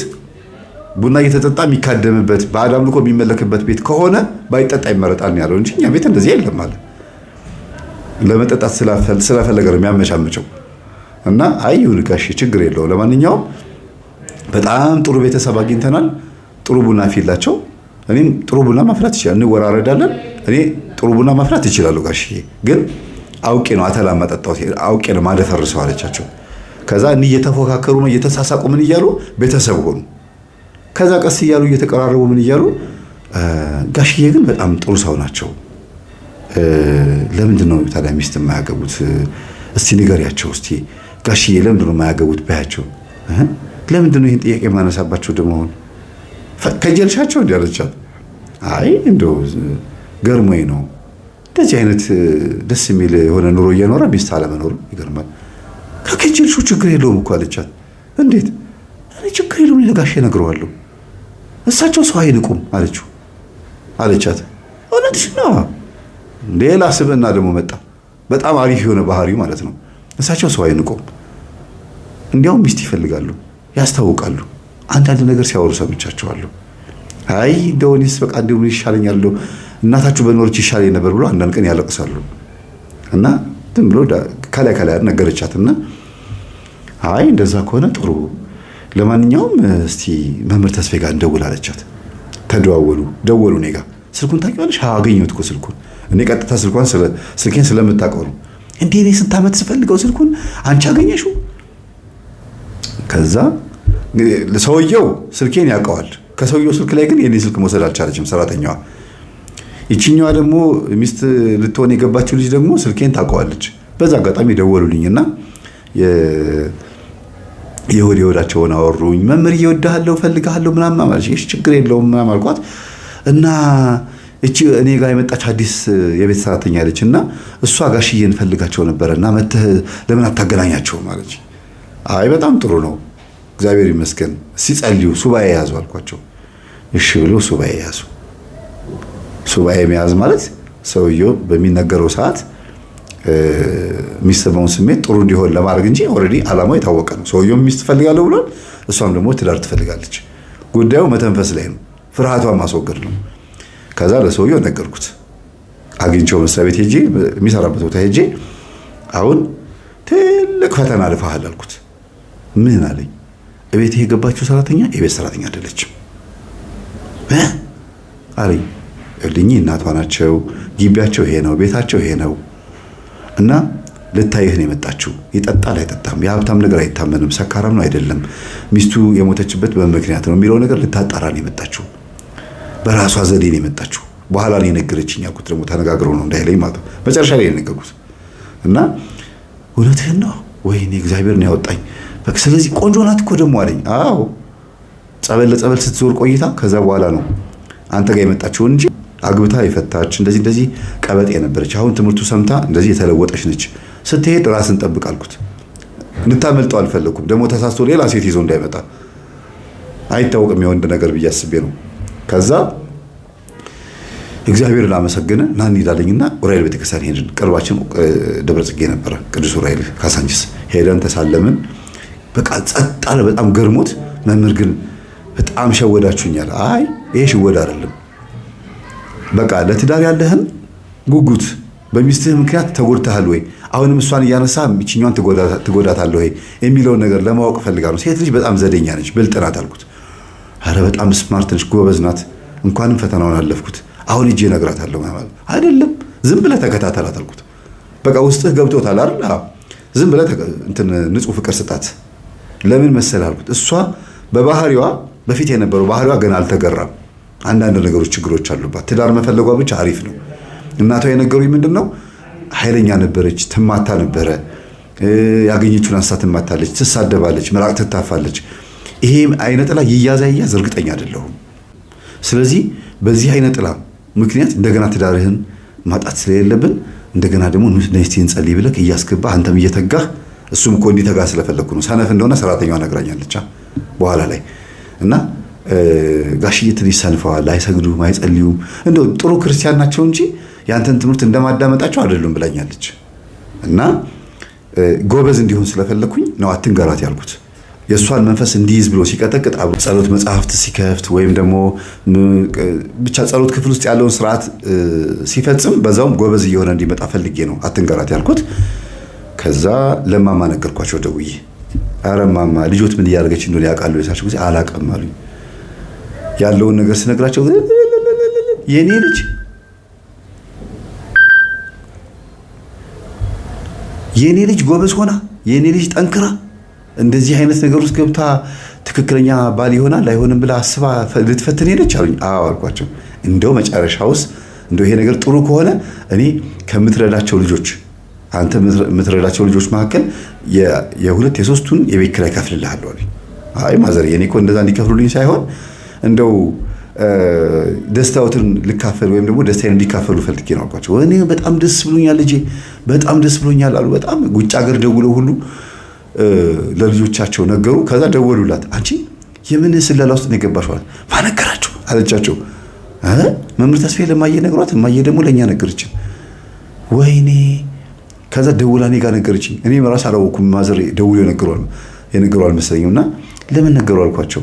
ቡና እየተጠጣ የሚካደምበት ባዕድ አምልኮ የሚመለክበት ቤት ከሆነ ባይጠጣ ይመረጣል ያለው እንጂ እኛ ቤት እንደዚህ የለም ማለት ለመጠጣት ስለፈለገ ነው የሚያመቻመቸው። እና አይ ይሁን ጋሽ ችግር የለው። ለማንኛውም በጣም ጥሩ ቤተሰብ አግኝተናል። ጥሩ ቡና ፊላቸው እኔም ጥሩ ቡና ማፍላት ይችላል። እንወራረዳለን። እኔ ጥሩ ቡና ማፍላት ይችላልው ጋሽዬ፣ ግን አውቄ ነው አተላ ማጠጣው አውቄ ነው ማደፈርሰው አለቻቸው። ከዛ እኔ እየተፎካከሩ ነው እየተሳሳቁ ምን እያሉ ቤተሰብ ሆኑ። ከዛ ቀስ እያሉ እየተቀራረቡ ምን እያሉ ጋሽዬ ግን በጣም ጥሩ ሰው ናቸው። ለምንድን ነው ታዲያ ሚስት የማያገቡት? እስቲ ንገሪያቸው እስቲ ጋሽዬ ለምንድን ነው የማያገቡት ባያቸው። ለምንድን ነው ይሄን ጥያቄ ማነሳባቸው ደግሞ አሁን ከጀልሻቸው እንዲያለቻት። አይ እንደው ገርሞኝ ነው እንደዚህ አይነት ደስ የሚል የሆነ ኑሮ እየኖረ ሚስት አለመኖር ይገርማል። ከጀልሹ ችግር የለውም እኮ አለቻት። እንዴት? እኔ ችግር የለውም ለጋሼ እነግረዋለሁ፣ እሳቸው ሰው አይንቁም አለቻት። እውነትሽ ነው። ሌላ ስብዕና ደግሞ መጣ። በጣም አሪፍ የሆነ ባህሪ ማለት ነው። እሳቸው ሰው አይንቁም፣ እንዲያውም ሚስት ይፈልጋሉ፣ ያስታውቃሉ። አንዳንድ ነገር ሲያወሩ ሰምቻቸዋለሁ። አይ እንደውንስ በቃ እንደው ይሻለኛል እናታችሁ በኖርች ይሻለኝ ነበር ብሎ አንዳንድ ቀን ያለቅሳሉ። እና ዝም ብሎ ከላይ ነገረቻትና አይ እንደዛ ከሆነ ጥሩ፣ ለማንኛውም እስቲ መምህር ተስፋዬ ጋር እንደውል አለቻት። ደወሉ እኔ ጋር። ስልኩን ታውቂዋለሽ? አገኘሁት እኮ ስልኩን። እኔ ቀጥታ ስልኬን ስለምታውቀው ነው። እንዴ እኔ ስንት ዓመት ስፈልገው ስልኩን አንቺ አገኘሽው? ከዛ ሰውየው ስልኬን ያውቀዋል። ከሰውየው ስልክ ላይ ግን የኔ ስልክ መውሰድ አልቻለችም ሰራተኛዋ። ይችኛዋ ደግሞ ሚስት ልትሆን የገባችው ልጅ ደግሞ ስልኬን ታውቀዋለች። በዛ አጋጣሚ ደወሉልኝና የሆዳቸውን አወሩኝ። መምህር እየወዳለሁ ፈልጋለሁ ምናምን ማለት እሺ ችግር የለውም ምናምን አልኳት። እና እቺ እኔ ጋር የመጣች አዲስ የቤት ሰራተኛ አለችና እሷ ጋሽዬን ፈልጋቸው ነበርና መተህ ለምን አታገናኛቸው ማለት። አይ በጣም ጥሩ ነው እግዚአብሔር ይመስገን ሲጸልዩ ሱባኤ ያዙ አልኳቸው። እሺ ብሎ ሱባኤ ያዙ። ሱባኤ መያዝ ማለት ሰውየው በሚነገረው ሰዓት የሚሰማውን ስሜት ጥሩ እንዲሆን ለማድረግ እንጂ ኦልሬዲ አላማው የታወቀ ነው። ሰውየው ሚስት ፈልጋለሁ ብሏል፣ እሷም ደግሞ ትዳር ትፈልጋለች። ጉዳዩ መተንፈስ ላይ ነው፣ ፍርሃቷን ማስወገድ ነው። ከዛ ለሰውየው ነገርኩት። አግኝቼው መስሪያ ቤት ሄጄ የሚሰራበት ቦታ ሄጄ አሁን ትልቅ ፈተና ልፋሃል አልኩት። ምን አለኝ? እቤት የገባችው ሰራተኛ የቤት ሰራተኛ አይደለችም አለኝ። እልኝ እናቷ ናቸው፣ ግቢያቸው ይሄ ነው፣ ቤታቸው ይሄ ነው እና ልታይህ ነው የመጣችው። ይጠጣል አይጠጣም፣ የሀብታም ነገር አይታመንም፣ ሰካራም ነው አይደለም፣ ሚስቱ የሞተችበት በምክንያት ነው የሚለው ነገር ልታጣራ ነው የመጣችው። በራሷ ዘዴ ነው የመጣችው። በኋላ ነው የነገረችኝ አልኩት። ደግሞ ተነጋግረው ነው እንዳይለኝ ማለት ነው። መጨረሻ ላይ የነገርኩት እና እውነትህን ነው ወይኔ እግዚአብሔር ነው ያወጣኝ። በቃ ስለዚህ ቆንጆ ናት እኮ ደግሞ አለኝ። አዎ ጸበል ለጸበል ስትዞር ቆይታ ከዛ በኋላ ነው አንተ ጋር የመጣችው እንጂ አግብታ የፈታች እንደዚህ ቀበጥ የነበረች አሁን ትምህርቱ ሰምታ እንደዚህ የተለወጠች ነች። ስትሄድ ራስን ጠብቅ አልኩት። እንታመልጠው አልፈለኩም። ደግሞ ተሳስቶ ሌላ ሴት ይዞ እንዳይመጣ አይታወቅም የወንድ ነገር ብዬ አስቤ ነው። ከዛ እግዚአብሔርን አመሰገነ ና እንሂዳለኝና ኡራኤል ቤተክርስቲያን ሄድን። ቅርባችን ደብረ ጽጌ ነበረ፣ ቅዱስ ኡራኤል ካሳንቺስ ሄደን ተሳለምን። በቃ ጸጥ አለ። በጣም ገርሞት መምህር ግን በጣም ሸወዳችሁኛል። አይ ይሄ ሽወዳ አይደለም፣ በቃ ለትዳር ያለህን ጉጉት በሚስትህ ምክንያት ተጎድተሃል ወይ፣ አሁንም እሷን እያነሳ እቺኛዋን ትጎዳታለህ ወይ የሚለውን ነገር ለማወቅ ፈልጋለሁ። ሴት ልጅ በጣም ዘደኛ ነች፣ ብልጥ ናት አልኩት። አረ በጣም ስማርት ነች፣ ጎበዝ ናት፣ እንኳንም ፈተናውን አለፍኩት፣ አሁን እጄ እነግራታለሁ ማለት አይደለም። ዝም ብለህ ተከታተላት አልኩት። በቃ ውስጥህ ገብቶታል አይደል? አዎ ዝም ብለህ ንጹህ ፍቅር ስጣት። ለምን መሰለህ አልኩት። እሷ በባህሪዋ በፊት የነበረው ባህሪዋ ገና አልተገራም። አንዳንድ ነገሮች ችግሮች አሉባት። ትዳር መፈለጓ ብቻ አሪፍ ነው። እናቷ የነገሩኝ ምንድነው ኃይለኛ ነበረች፣ ትማታ ነበረ፣ ያገኘችውን አንስታ ትማታለች፣ ትሳደባለች፣ ምራቅ ትታፋለች። ይሄ አይነ ጥላ ይያዝ እርግጠኛ አይደለሁም። ስለዚህ በዚህ አይነ ጥላ ምክንያት እንደገና ትዳርህን ማጣት ስለሌለብን እንደገና ደግሞ ነስቲን ጸልይ ብለህ እያስገባ አንተም እየተጋህ እሱም እኮ እንዲተጋ ስለፈለኩ ነው። ሰነፍ እንደሆነ ሰራተኛዋ ነግራኛለች በኋላ ላይ እና ጋሽዬ ትንሽ ሰንፈዋል፣ አይሰግዱም፣ አይጸልዩም። እንደው ጥሩ ክርስቲያን ናቸው እንጂ ያንተን ትምህርት እንደማዳመጣቸው አይደሉም ብላኛለች። እና ጎበዝ እንዲሆን ስለፈለኩኝ ነው አትንገራት ያልኩት። የእሷን መንፈስ እንዲይዝ ብሎ ሲቀጠቅጥ አብሮ ጸሎት መጽሐፍት ሲከፍት ወይም ደግሞ ብቻ ጸሎት ክፍል ውስጥ ያለውን ስርዓት ሲፈጽም በዛውም ጎበዝ እየሆነ እንዲመጣ ፈልጌ ነው አትንገራት ያልኩት። ከዛ ለማማ ነገርኳቸው ደውዬ፣ ኧረ ማማ ልጆት ምን እያደረገች እንደሆነ ያውቃሉ የሳቸው ጊዜ አላውቅም አሉኝ። ያለውን ነገር ስነግራቸው የኔ ልጅ ጎበዝ ሆና የኔ ልጅ ጠንክራ እንደዚህ አይነት ነገር ውስጥ ገብታ ትክክለኛ ባል ይሆናል አይሆንም ብላ አስባ ልትፈትን ሄደች አሉኝ። አዎ አልኳቸው። እንደው መጨረሻውስ እንደው ይሄ ነገር ጥሩ ከሆነ እኔ ከምትረዳቸው ልጆች አንተ የምትረዳቸው ልጆች መካከል የሁለት የሶስቱን የቤት ኪራይ ከፍልልሃለሁ አሉኝ። አይ ማዘር የኔ እኮ እንደዛ እንዲከፍሉልኝ ሳይሆን እንደው ደስታውትን ልካፈል ወይም ደግሞ ደስታዬን እንዲካፈሉ ፈልጌ ነው አልኳቸው። እኔ በጣም ደስ ብሎኛል ልጄ በጣም ደስ ብሎኛል አሉ። በጣም ውጭ ሀገር ደውለው ሁሉ ለልጆቻቸው ነገሩ። ከዛ ደወሉላት፣ አንቺ የምን ስለላ ውስጥ ነው የገባሽው? ማን ነገራችሁ አለቻቸው። መምህር ተስፋዬ ለማየ ነግሯት፣ ማየ ደግሞ ለኛ ነገረችን። ወይኔ ከዛ ደውላ እኔ ጋር ነገረችኝ። እኔ ራስ አላወኩም። ማዘር ደውሎ የነገሯል መሰለኝና ለምን ነገሩ አልኳቸው።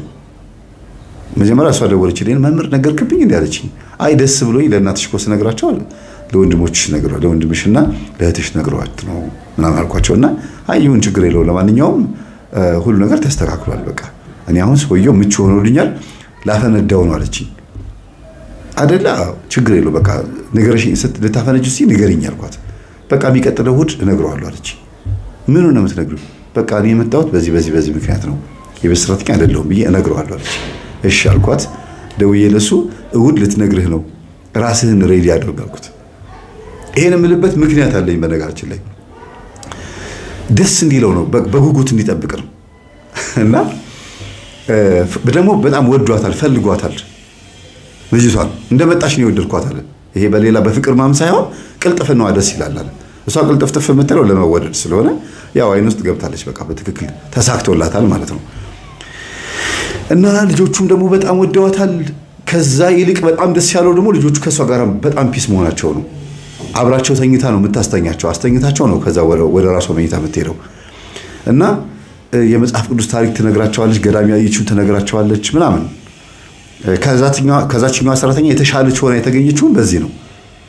መጀመሪያ እሷ ደወለችልኝ። መምህር ነገርክብኝ እንዴ አለችኝ። አይ ደስ ብሎኝ ለእናትሽ እኮ ስነግራቸው ለወንድሞችሽ ነግረዋል፣ ለወንድምሽና ለእህትሽ ነግረዋት ነው ምናምን አልኳቸውና አይ ይሁን ችግር የለው ለማንኛውም ሁሉ ነገር ተስተካክሏል። በቃ እኔ አሁን ሰውየው ምቹ ሆኖልኛል ላፈነዳው ነው አለችኝ። አይደለ ችግር የለው በቃ ንገረሽኝ ልታፈነጂው እስኪ ንገሪኝ አልኳት። በቃ የሚቀጥለው እሑድ እነግረዋለሁ አለችኝ። ምኑን ነው የምትነግሪው? በቃ እኔ የመጣሁት በዚህ ምክንያት ነው የቤት ሰራተኛ አይደለሁም ብዬ እነግረዋለሁ አለችኝ። እሺ አልኳት። ደውዬ ለሱ እሑድ ልትነግርህ ነው ራስህን ሬዲ አድርግ አልኩት። ይሄን የምልበት ምክንያት አለኝ። በነገራችን ላይ ደስ እንዲለው ነው በጉጉት እንዲጠብቅ ነው። እና ደግሞ በጣም ወዷታል ፈልጓታል። ልጅቷን እንደመጣሽ ነው የወደድኳት አለ። ይሄ በሌላ በፍቅር ማም ሳይሆን ቅልጥፍናዋ ደስ ይላል አለ። እሷ ቅልጥፍጥፍ የምትለው ለመወደድ ስለሆነ ያው አይን ውስጥ ገብታለች። በቃ በትክክል ተሳክቶላታል ማለት ነው። እና ልጆቹም ደግሞ በጣም ወደዋታል። ከዛ ይልቅ በጣም ደስ ያለው ደግሞ ልጆቹ ከሷ ጋር በጣም ፒስ መሆናቸው ነው። አብራቸው ተኝታ ነው የምታስተኛቸው፣ አስተኝታቸው ነው ከዛ ወደ ራሷ መኝታ የምትሄደው። እና የመጽሐፍ ቅዱስ ታሪክ ትነግራቸዋለች፣ ገዳም ያየችው ትነግራቸዋለች ምናምን። ከዛችኛዋ ሰራተኛ የተሻለች ሆና የተገኘችው በዚህ ነው፣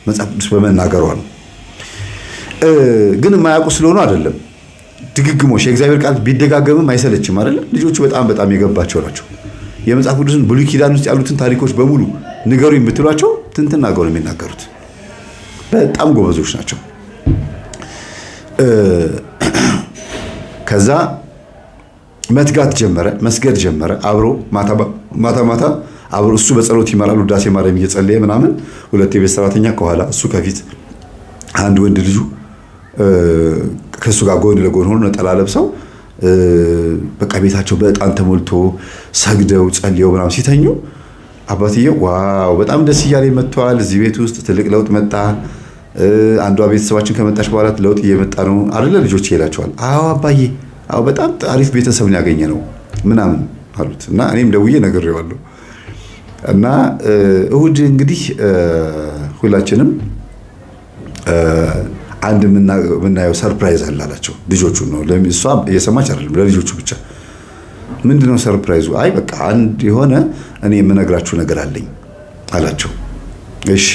መጽሐፍ ቅዱስ በመናገሯ ነው። ግን የማያውቁ ስለሆኑ አይደለም። ድግግሞሽ የእግዚአብሔር ቃል ቢደጋገምም አይሰለችም አይደለም። ልጆቹ በጣም የገባቸው ናቸው። የመጽሐፍ ቅዱስን ብሉይ ኪዳን ውስጥ ያሉትን ታሪኮች በሙሉ ንገሩኝ ብትሏቸው ትንትን አድርገው ነው የሚናገሩት። በጣም ጎበዞች ናቸው። ከዛ መትጋት ጀመረ፣ መስገድ ጀመረ። አብሮ ማታ አብሮ እሱ በጸሎት ይመራል፣ ውዳሴ ማርያም እየጸለየ ምናምን። ሁለት የቤት ሰራተኛ ከኋላ፣ እሱ ከፊት፣ አንድ ወንድ ልጁ ከሱ ጋር ጎን ለጎን ሆኖ ነጠላ ለብሰው በቃ ቤታቸው በዕጣን ተሞልቶ ሰግደው ጸልየው ምናምን ሲተኙ አባትየው ዋው በጣም ደስ እያለኝ መጥተዋል፣ እዚህ ቤት ውስጥ ትልቅ ለውጥ መጣ፣ አንዷ ቤተሰባችን ከመጣች በኋላ ለውጥ እየመጣ ነው አይደለ ልጆች ይላቸዋል። አዎ አባዬ፣ አዎ በጣም አሪፍ ቤተሰብን ያገኘ ነው ምናምን አሉት። እና እኔም ደውዬ ነግሬዋለሁ። እና እሑድ እንግዲህ ሁላችንም አንድ የምናየው ሰርፕራይዝ አላቸው። ልጆቹ ነው እሷ እየሰማች አይደለም፣ ለልጆቹ ብቻ። ምንድነው ሰርፕራይዙ? አይ በቃ አንድ የሆነ እኔ የምነግራችሁ ነገር አለኝ አላቸው። እሺ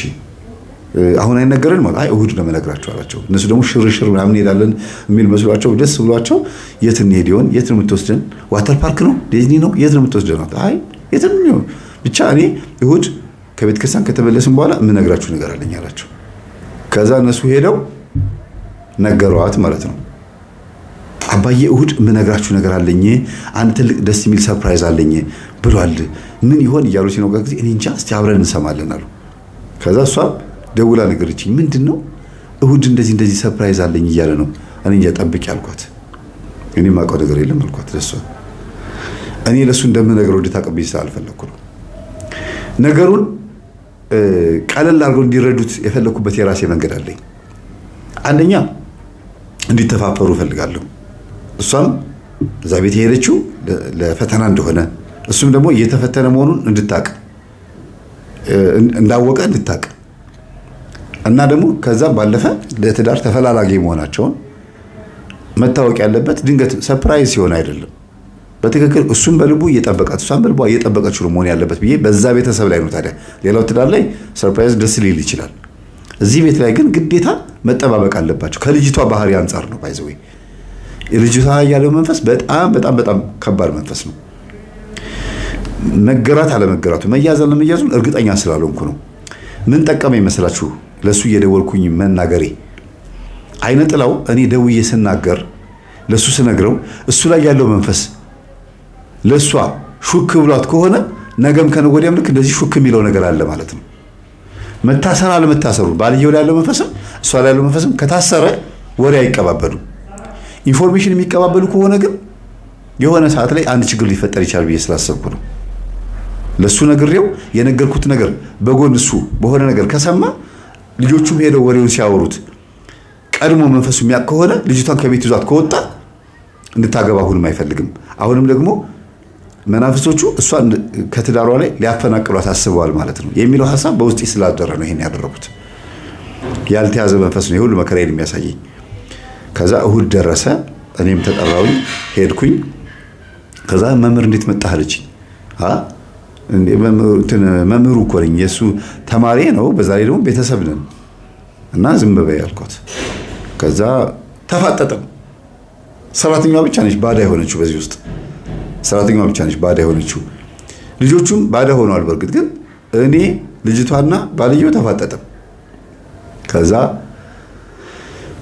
አሁን አይነገረን ማለት አይ እሑድ ነው የምነግራችሁ አላቸው። እነሱ ደግሞ ሽርሽር ምናምን እንሄዳለን የሚል መስሏቸው ደስ ብሏቸው የት እንሄድ ይሆን? የት ነው የምትወስደን? ዋተር ፓርክ ነው? ዲዝኒ ነው? የት ነው የምትወስደን? አይ የትም ይሁን ብቻ እኔ እሑድ ከቤተ ክርስቲያን ከተመለስን በኋላ የምነግራችሁ ነገር አለኝ አላቸው። ከዛ እነሱ ሄደው ነገሯት ማለት ነው። አባዬ እሑድ የምነግራችሁ ነገር አለኝ፣ አንድ ትልቅ ደስ የሚል ሰርፕራይዝ አለኝ ብሏል። ምን ይሆን እያሉ ሲነጋ ጊዜ እኔ እንጃ እስቲ አብረን እንሰማለን አሉ። ከዛ እሷ ደውላ ነገረችኝ። ምንድነው? እሑድ እንደዚህ ሰርፕራይዝ አለኝ እያለ ነው። እኔ እንጃ ጠብቂ አልኳት። እኔ የማውቀው ነገር የለም አልኳት ለሷ። እኔ ለሱ እንደምነግረው እንድታቀብኝ ስላልፈለኩ ነው። ነገሩን ቀለል አድርገው እንዲረዱት የፈለኩበት የራሴ መንገድ አለኝ። አንደኛ እንዲተፋፈሩ እፈልጋለሁ። እሷም እዛ ቤት የሄደችው ለፈተና እንደሆነ እሱም ደግሞ እየተፈተነ መሆኑን እንዳወቀ እንድታቅ እና ደግሞ ከዛም ባለፈ ለትዳር ተፈላላጊ መሆናቸውን መታወቅ ያለበት ድንገት ሰርፕራይዝ ሲሆን አይደለም። በትክክል እሱም በልቡ እየጠበቃት እሷም በልቧ እየጠበቀች ነው መሆን ያለበት ብዬ በዛ ቤተሰብ ላይ ነው። ታዲያ ሌላው ትዳር ላይ ሰርፕራይዝ ደስ ሊል ይችላል። እዚህ ቤት ላይ ግን ግዴታ መጠባበቅ አለባቸው። ከልጅቷ ባህሪ አንጻር ነው ባይዘው ልጅቷ ያለው መንፈስ በጣም በጣም በጣም ከባድ መንፈስ ነው። መገራት አለመገራቱ መያዘን ለመያዙን እርግጠኛ ስላልሆንኩ ነው። ምን ጠቀመኝ መስላችሁ ለሱ እየደወልኩኝ መናገሬ? አይነ ጥላው እኔ ደውዬ ስናገር ለሱ ስነግረው እሱ ላይ ያለው መንፈስ ለሷ ሹክ ብሏት ከሆነ ነገም ከነገ ወዲያም ልክ እንደዚህ ሹክ የሚለው ነገር አለ ማለት ነው። መታሰር አለመታሰሩ ባልየው ላይ ያለው መንፈስም እሷ ላይ ያለው መንፈስም ከታሰረ ወሬ አይቀባበሉ። ኢንፎርሜሽን የሚቀባበሉ ከሆነ ግን የሆነ ሰዓት ላይ አንድ ችግር ሊፈጠር ይችላል ብዬ ስላሰብኩ ነው። ለሱ ነግሬው የነገርኩት ነገር በጎን እሱ በሆነ ነገር ከሰማ ልጆቹም ሄደው ወሬውን ሲያወሩት ቀድሞ መንፈሱ የሚያውቅ ከሆነ ልጅቷን ከቤት ይዟት ከወጣ እንድታገባ ሁሉም አይፈልግም። አሁንም ደግሞ መናፍሶቹ እሷን ከትዳሯ ላይ ሊያፈናቅሏት አስበዋል ማለት ነው የሚለው ሐሳብ በውስጤ ስላደረ ነው ይሄን ያደረኩት። ያልተያዘ መንፈስ ነው የሁሉ መከራዬን የሚያሳየኝ። ከዛ እሁድ ደረሰ። እኔም ተጠራሁኝ፣ ሄድኩኝ። ከዛ መምህር እንዴት መጣህ አለችኝ። መምህሩ እኮ ነኝ የእሱ ተማሪ ነው፣ በዛ ላይ ደግሞ ቤተሰብ ነን እና ዝም በይ ያልኳት። ከዛ ተፋጠጠም። ሰራተኛዋ ብቻ ነች ባዳ የሆነችው በዚህ ውስጥ ሰራተኛዋ ብቻ ነች ባዳ የሆነችው። ልጆቹም ባዳ ሆነዋል። በእርግጥ ግን እኔ ልጅቷና ባልየው ተፋጠጠም። ከዛ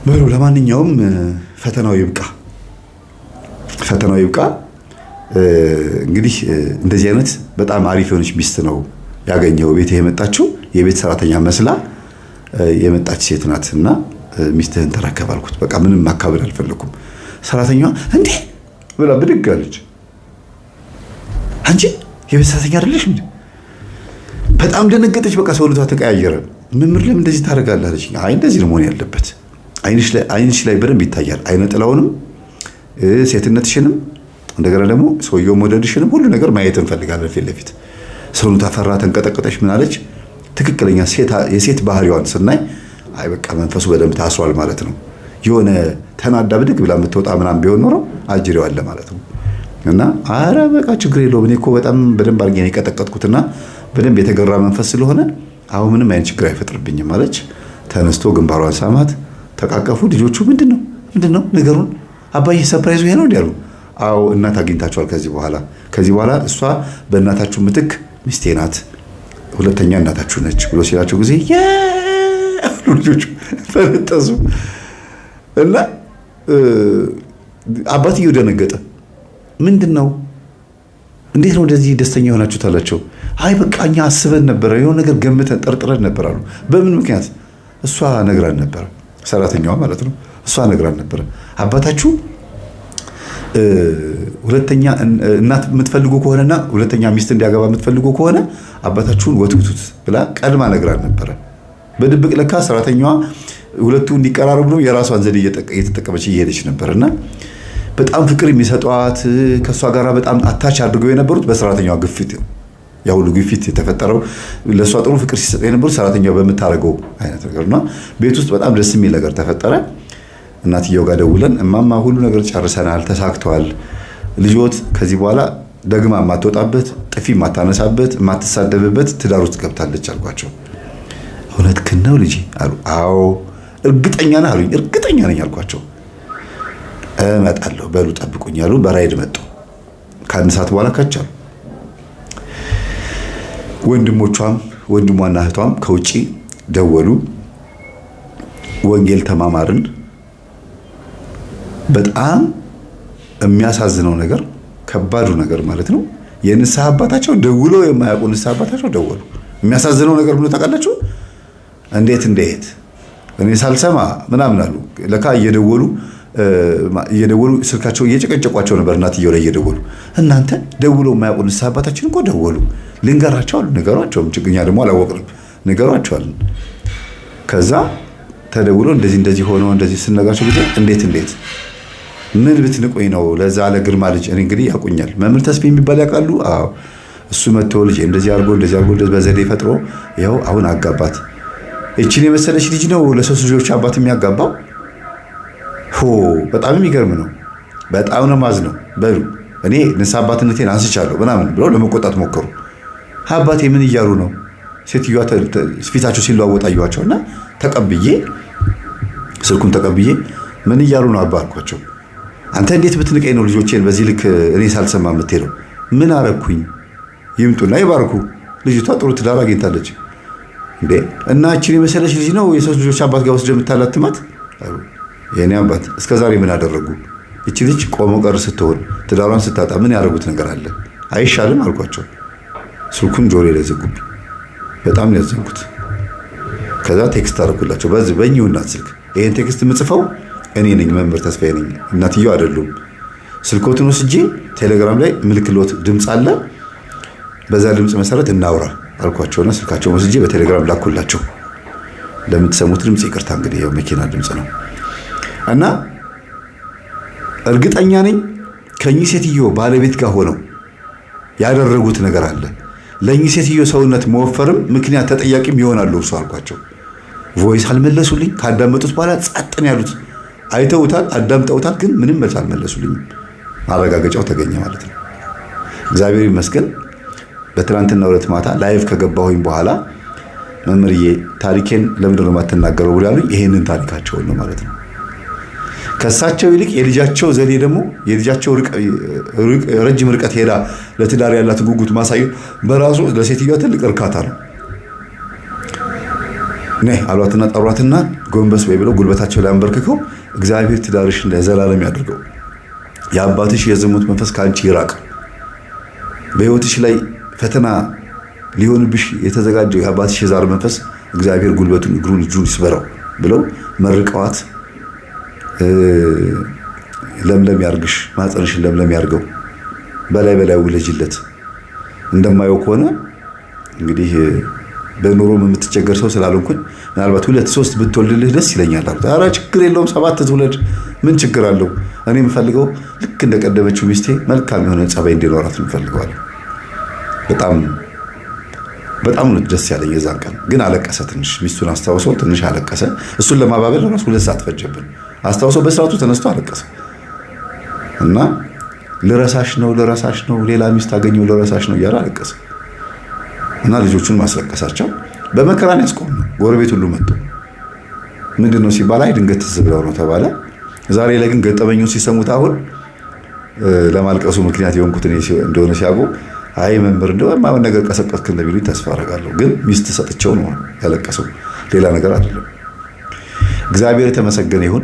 በሉ ለማንኛውም ፈተናው ይብቃ እንግዲህ እንደዚህ አይነት በጣም አሪፍ የሆነች ሚስት ነው ያገኘው። ቤት የመጣችው የቤት ሰራተኛ መስላ የመጣች ሴት ናትና ሚስትህን ተረከብ አልኩት። በቃ ምንም ማካበድ አልፈለኩም። ሰራተኛዋ እንዴ ብላ ብድግ አለች። አንቺ የቤት ሰራተኛ አይደለሽ እንዴ? በጣም ደነገጠች። በቃ ሰውነቷ ተቀያየረ። መምህር ለምን እንደዚህ ታደርጋለህ አለች። አይ እንደዚህ ነው መሆን ያለበት። አይንሽ ላይ በደንብ ይታያል። አይነ ጥላውንም ሴትነትሽንም እንደገና ደግሞ ሰውየው ሞዴልሽንም ሁሉ ነገር ማየት እንፈልጋለን ፊት ለፊት። ሰውነቷ ፈራ፣ ተንቀጠቀጠች። ምን አለች? ትክክለኛ የሴት ባህሪዋን ስናይ አይ በቃ መንፈሱ በደንብ ታስሯል ማለት ነው። የሆነ ተናዳ ብድግ ብላ የምትወጣ ምናምን ቢሆን ኖሮ አጅሬው አለ ማለት ነው። እና አረ በቃ ችግር የለውም እኔ እኮ በጣም በደንብ አድርጌ ነው የቀጠቀጥኩትና በደንብ የተገራ መንፈስ ስለሆነ አሁን ምንም አይነት ችግር አይፈጥርብኝም አለች። ተነስቶ ግንባሯን ሳማት፣ ተቃቀፉ። ልጆቹ ምንድነው ነገሩን አባዬ ሰርፕራይዙ ይሄ ነው እንዴ አሉ። አዎ እናት አግኝታችኋል። ከዚህ በኋላ እሷ በእናታችሁ ምትክ ሚስቴ ናት፣ ሁለተኛ እናታችሁ ነች ብሎ ሲላቸው ጊዜ ልጆቹ ፈነጠዙ እና አባትየው ደነገጠ። ምንድነው እንዴት ነው እንደዚህ ደስተኛ ሆናችሁት አላቸው። አይ በቃ እኛ አስበን ነበር፣ የሆነ ነገር ገምተን ጠርጥረን ነበር አሉ። በምን ምክንያት? እሷ ነግራን ነበር፣ ሰራተኛዋ ማለት ነው። እሷ ነግራን ነበር አባታችሁ ሁለተኛ እናት የምትፈልጉ ከሆነና ሁለተኛ ሚስት እንዲያገባ የምትፈልጉ ከሆነ አባታችሁን ወትውቱት ብላ ቀድማ ነግራን ነበር። በድብቅ ለካ ሰራተኛዋ ሁለቱ እንዲቀራረቡ ነው የራሷን ዘዴ እየተጠቀመች እየሄደች ነበርና በጣም ፍቅር የሚሰጧት ከሷ ጋር በጣም አታች አድርገው የነበሩት በሰራተኛዋ ግፊት ነው። ያ ሁሉ ግፊት የተፈጠረው ለሷ ጥሩ ፍቅር ሲሰጥ የነበሩት ሰራተኛዋ በምታረገው አይነት ነገርና ቤት ውስጥ በጣም ደስ የሚል ነገር ተፈጠረ። እናትየው ጋር ደውለን እማማ ሁሉ ነገር ጨርሰናል፣ ተሳክቷል። ልጆት ከዚህ በኋላ ደግማ የማትወጣበት ጥፊ የማታነሳበት የማትሳደብበት ትዳር ውስጥ ገብታለች አልኳቸው። እውነትህን ነው ልጄ አሉ። አዎ እርግጠኛ ነህ አሉኝ። እርግጠኛ ነኝ አልኳቸው። እመጣለሁ በሉ ጠብቁኝ አሉ። በራይድ መጡ። ከአንድ ሰዓት በኋላ ከቻሉ ወንድሟና እህቷም ከውጪ ደወሉ። ወንጌል ተማማርን። በጣም የሚያሳዝነው ነገር ከባዱ ነገር ማለት ነው የንስሐ አባታቸው ደውሎ የማያውቁ ንስሐ አባታቸው ደወሉ። የሚያሳዝነው ነገር ብሎ ታውቃላችሁ? እንዴት እኔ ሳልሰማ ምናምን አሉ። ለካ እየደወሉ ስልካቸው እየጨቀጨቋቸው ነበር። እናትየው ላይ እየደወሉ እናንተ ደውሎ የማያውቁ ንስሐ አባታችን እኮ ደወሉ፣ ልንገራቸው አሉ። ነገሯቸው ችግኛ ደግሞ አላወቅንም፣ ነገሯቸው። ከዛ ተደውሎ እንደዚህ ሆኖ እንደዚህ ስነጋቸው ጊዜ እንዴት ምን ብትንቆኝ ነው ለዛ ለግርማ ልጅ እኔ እንግዲህ ያቁኛል። መምህር ተስፋ የሚባል ያውቃሉ? አዎ እሱ መጥቶ ልጅ እንደዚህ አድርጎ በዘዴ ፈጥሮ ያው አሁን አጋባት እቺን የመሰለች ልጅ ነው ለሶስት ልጆች አባት የሚያጋባው። በጣም የሚገርም ነው። በጣም ነው ማዝነው። በሉ እኔ ንስሐ አባትነቴን አንስቻለሁ ምናምን ብለው ለመቆጣት ሞከሩ። አባቴ ምን እያሉ ነው? ሴትዮዋ ፊታቸው ሲለዋወጥ አየኋቸውና ተቀብዬ ስልኩን ተቀብዬ ምን እያሉ ነው አባ አልኳቸው። አንተ እንዴት ብትንቀኝ ነው ልጆቼን በዚህ ልክ እኔ ሳልሰማ የምትሄደው? ምን አረኩኝ? ይምጡና ይባርኩ። ልጅቷ ጥሩ ትዳር አግኝታለች እንዴ እና እቺን የመሰለች ልጅ ነው የሶስት ልጆች አባት ጋር ወስደህ የምታላትማት? የኔ አባት እስከዛሬ ምን አደረጉ? እቺ ልጅ ቆሞ ቀር ስትሆን ትዳሯን ስታጣ ምን ያደርጉት ነገር አለ? አይሻልም አልኳቸው። ስልኩን ጆሮዬ ላይ ዘጉብኝ። በጣም ያዘንኩት። ከዛ ቴክስት አደረኩላቸው በእኚሁ እናት ስልክ። ይሄን ቴክስት የምጽፈው እኔ ነኝ፣ መምህር ተስፋዬ ነኝ፣ እናትየው አይደሉም። ስልኮትን ወስጄ ቴሌግራም ላይ ምልክሎት ድምፅ አለ፣ በዛ ድምፅ መሰረት እናውራ አልኳቸውና ስልካቸውን ወስጄ በቴሌግራም ላኩላቸው። ለምትሰሙት ድምፅ ይቅርታ እንግዲህ ያው መኪና ድምፅ ነው። እና እርግጠኛ ነኝ ከኚህ ሴትዮ ባለቤት ጋር ሆነው ያደረጉት ነገር አለ። ለኚህ ሴትዮ ሰውነት መወፈርም ምክንያት ተጠያቂም ይሆናሉ እርሱ አልኳቸው። ቮይስ አልመለሱልኝ። ካዳመጡት በኋላ ጸጥን ያሉት አይተውታል፣ አዳምጠውታል፣ ግን ምንም መልስ አልመለሱልኝም። ማረጋገጫው ተገኘ ማለት ነው። እግዚአብሔር ይመስገን። በትናንትና ዕለት ማታ ላይቭ ከገባሁኝ በኋላ መምህርዬ ታሪኬን ለምንድን ነው የማትናገረው ብሎ ያሉኝ ይሄንን ታሪካቸውን ነው ማለት ነው። ከሳቸው ይልቅ የልጃቸው ዘዴ ደግሞ የልጃቸው ረጅም ርቀት ሄዳ ለትዳር ያላት ጉጉት ማሳየት በራሱ ለሴትዮዋ ትልቅ እርካታ ነው። ነይ አሏትና ጠሯትና ጎንበስ ወይ ብለው ጉልበታቸው ላይ አንበርክከው እግዚአብሔር ትዳርሽን ለዘላለም ያድርገው፣ የአባትሽ የዝሙት መንፈስ ካንቺ ይራቅ፣ በህይወትሽ ላይ ፈተና ሊሆንብሽ የተዘጋጀው የአባትሽ የዛር መንፈስ እግዚአብሔር ጉልበቱን እግሩን እጁን ይስበረው ብለው መርቀዋት ለምለም ያርግሽ፣ ማህፀንሽን ለምለም ያርገው፣ በላይ ውለጅለት። እንደማየው ከሆነ እንግዲህ በኑሮም የምትቸገር ሰው ስላልሆንኩኝ ምናልባት 2-3 ብትወልድልህ ደስ ይለኛል አሉት። ኧረ ችግር የለውም 7 ትውለድ ምን ችግር አለው? እኔ የምፈልገው ልክ እንደቀደመችው ሚስቴ መልካም የሆነ ጸባይ እንዲኖራት እንፈልገዋለን። በጣም ነው ደስ ያለኝ። የዛን ቀን ግን አለቀሰ። ትንሽ ሚስቱን አስታውሶ ትንሽ አለቀሰ። እሱን ለማባበል ራሱ 2 ሰዓት ፈጀብን። አስታውሶ በስራቱ ተነስቶ አለቀሰ እና ልረሳሽ ነው ሌላ ሚስት አገኘው ልረሳሽ ነው እያለ አለቀሰ እና ልጆቹን ማስለቀሳቸው በመከራን ያስቆም ነው። ጎረቤት ሁሉ መጡ። ምንድነው ሲባል አይ ድንገት ትዝ ብለው ነው ተባለ። ዛሬ ላይ ግን ገጠመኙን ሲሰሙት አሁን ለማልቀሱ ምክንያት የሆንኩት እኔ እንደሆነ ሲያውቁ አይ መምህር እንደው ማን ነገር ቀሰቀስክ እንደሚሉኝ ተስፋ አደርጋለሁ። ግን ሚስት ሰጥቼው ነው ያለቀሰው፣ ሌላ ነገር አይደለም። እግዚአብሔር የተመሰገነ ይሁን።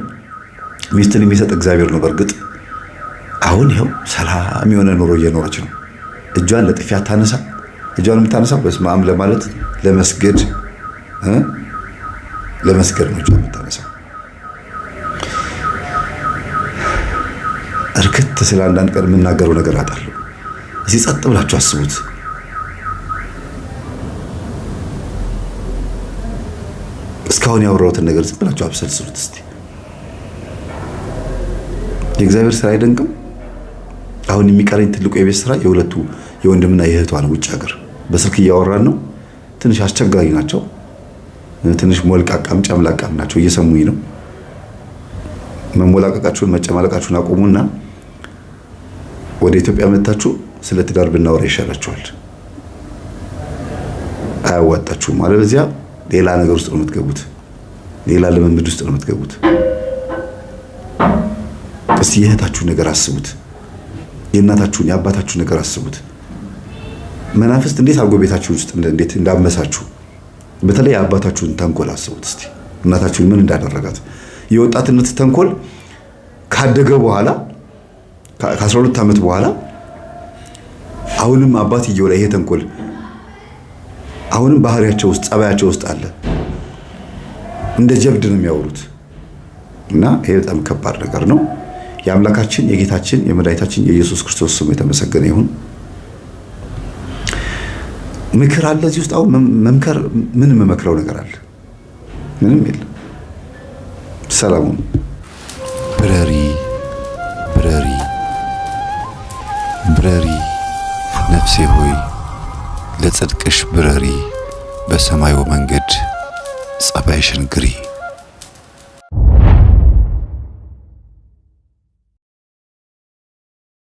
ሚስትን የሚሰጥ እግዚአብሔር ነው። በእርግጥ አሁን ይኸው ሰላም የሆነ ኑሮ እየኖረች ነው። እጇን ለጥፊ አታነሳ። እጇን የምታነሳው በስመ አብ ለማለት ለመስገድ ነው እጇን የምታነሳው። እርክት ስለ አንዳንድ ቀን የምናገረው ነገር አጣለሁ። እዚህ ጸጥ ብላችሁ አስቡት። እስካሁን ያወራሁትን ነገር ጸጥ ብላችሁ አብሰልስሉት እስቲ። የእግዚአብሔር ስራ አይደንቅም? አሁን የሚቀረኝ ትልቁ የቤት ስራ የሁለቱ የወንድምና የእህቷ ነው። ውጭ ሀገር በስልክ እያወራን ነው። ትንሽ አስቸጋሪ ናቸው። ትንሽ ሞልቃቃም ጨምላቃም ናቸው። እየሰሙኝ ነው። መሞላቀቃችሁን መጨማለቃችሁን አቆሙና ወደ ኢትዮጵያ መጣችሁ ስለ ትዳር ብናወራ ይሻላችኋል። አያዋጣችሁም። አለበለዚያ ሌላ ነገር ውስጥ ነው የምትገቡት። ሌላ ልምምድ ውስጥ ነው የምትገቡት። እስቲ የእህታችሁን ነገር አስቡት። የእናታችሁን የአባታችሁን ነገር አስቡት። መናፍስት እንዴት አድርጎ ቤታችሁ ውስጥ እንዴት እንዳመሳችሁ። በተለይ የአባታችሁን ተንኮል አስቡት እስቲ። እናታችሁን ምን እንዳደረጋት። የወጣትነት ተንኮል ካደገ በኋላ ከ12 ዓመት በኋላ አሁንም አባትየው ላይ ይሄ ተንኮል አሁንም ባህሪያቸው ውስጥ ጸባያቸው ውስጥ አለ። እንደ ጀብድ ነው የሚያወሩት እና ይሄ በጣም ከባድ ነገር ነው። የአምላካችን የጌታችን የመድኃኒታችን የኢየሱስ ክርስቶስ ስም የተመሰገነ ይሁን። ምክር አለ እዚህ ውስጥ። አሁን መምከር ምን መመክረው ነገር አለ? ምንም የለም። ሰላሙን ብረሪ ነፍሴ ሆይ ለጽድቅሽ ብረሪ፣ በሰማዩ መንገድ ጸባይሽን ግሪ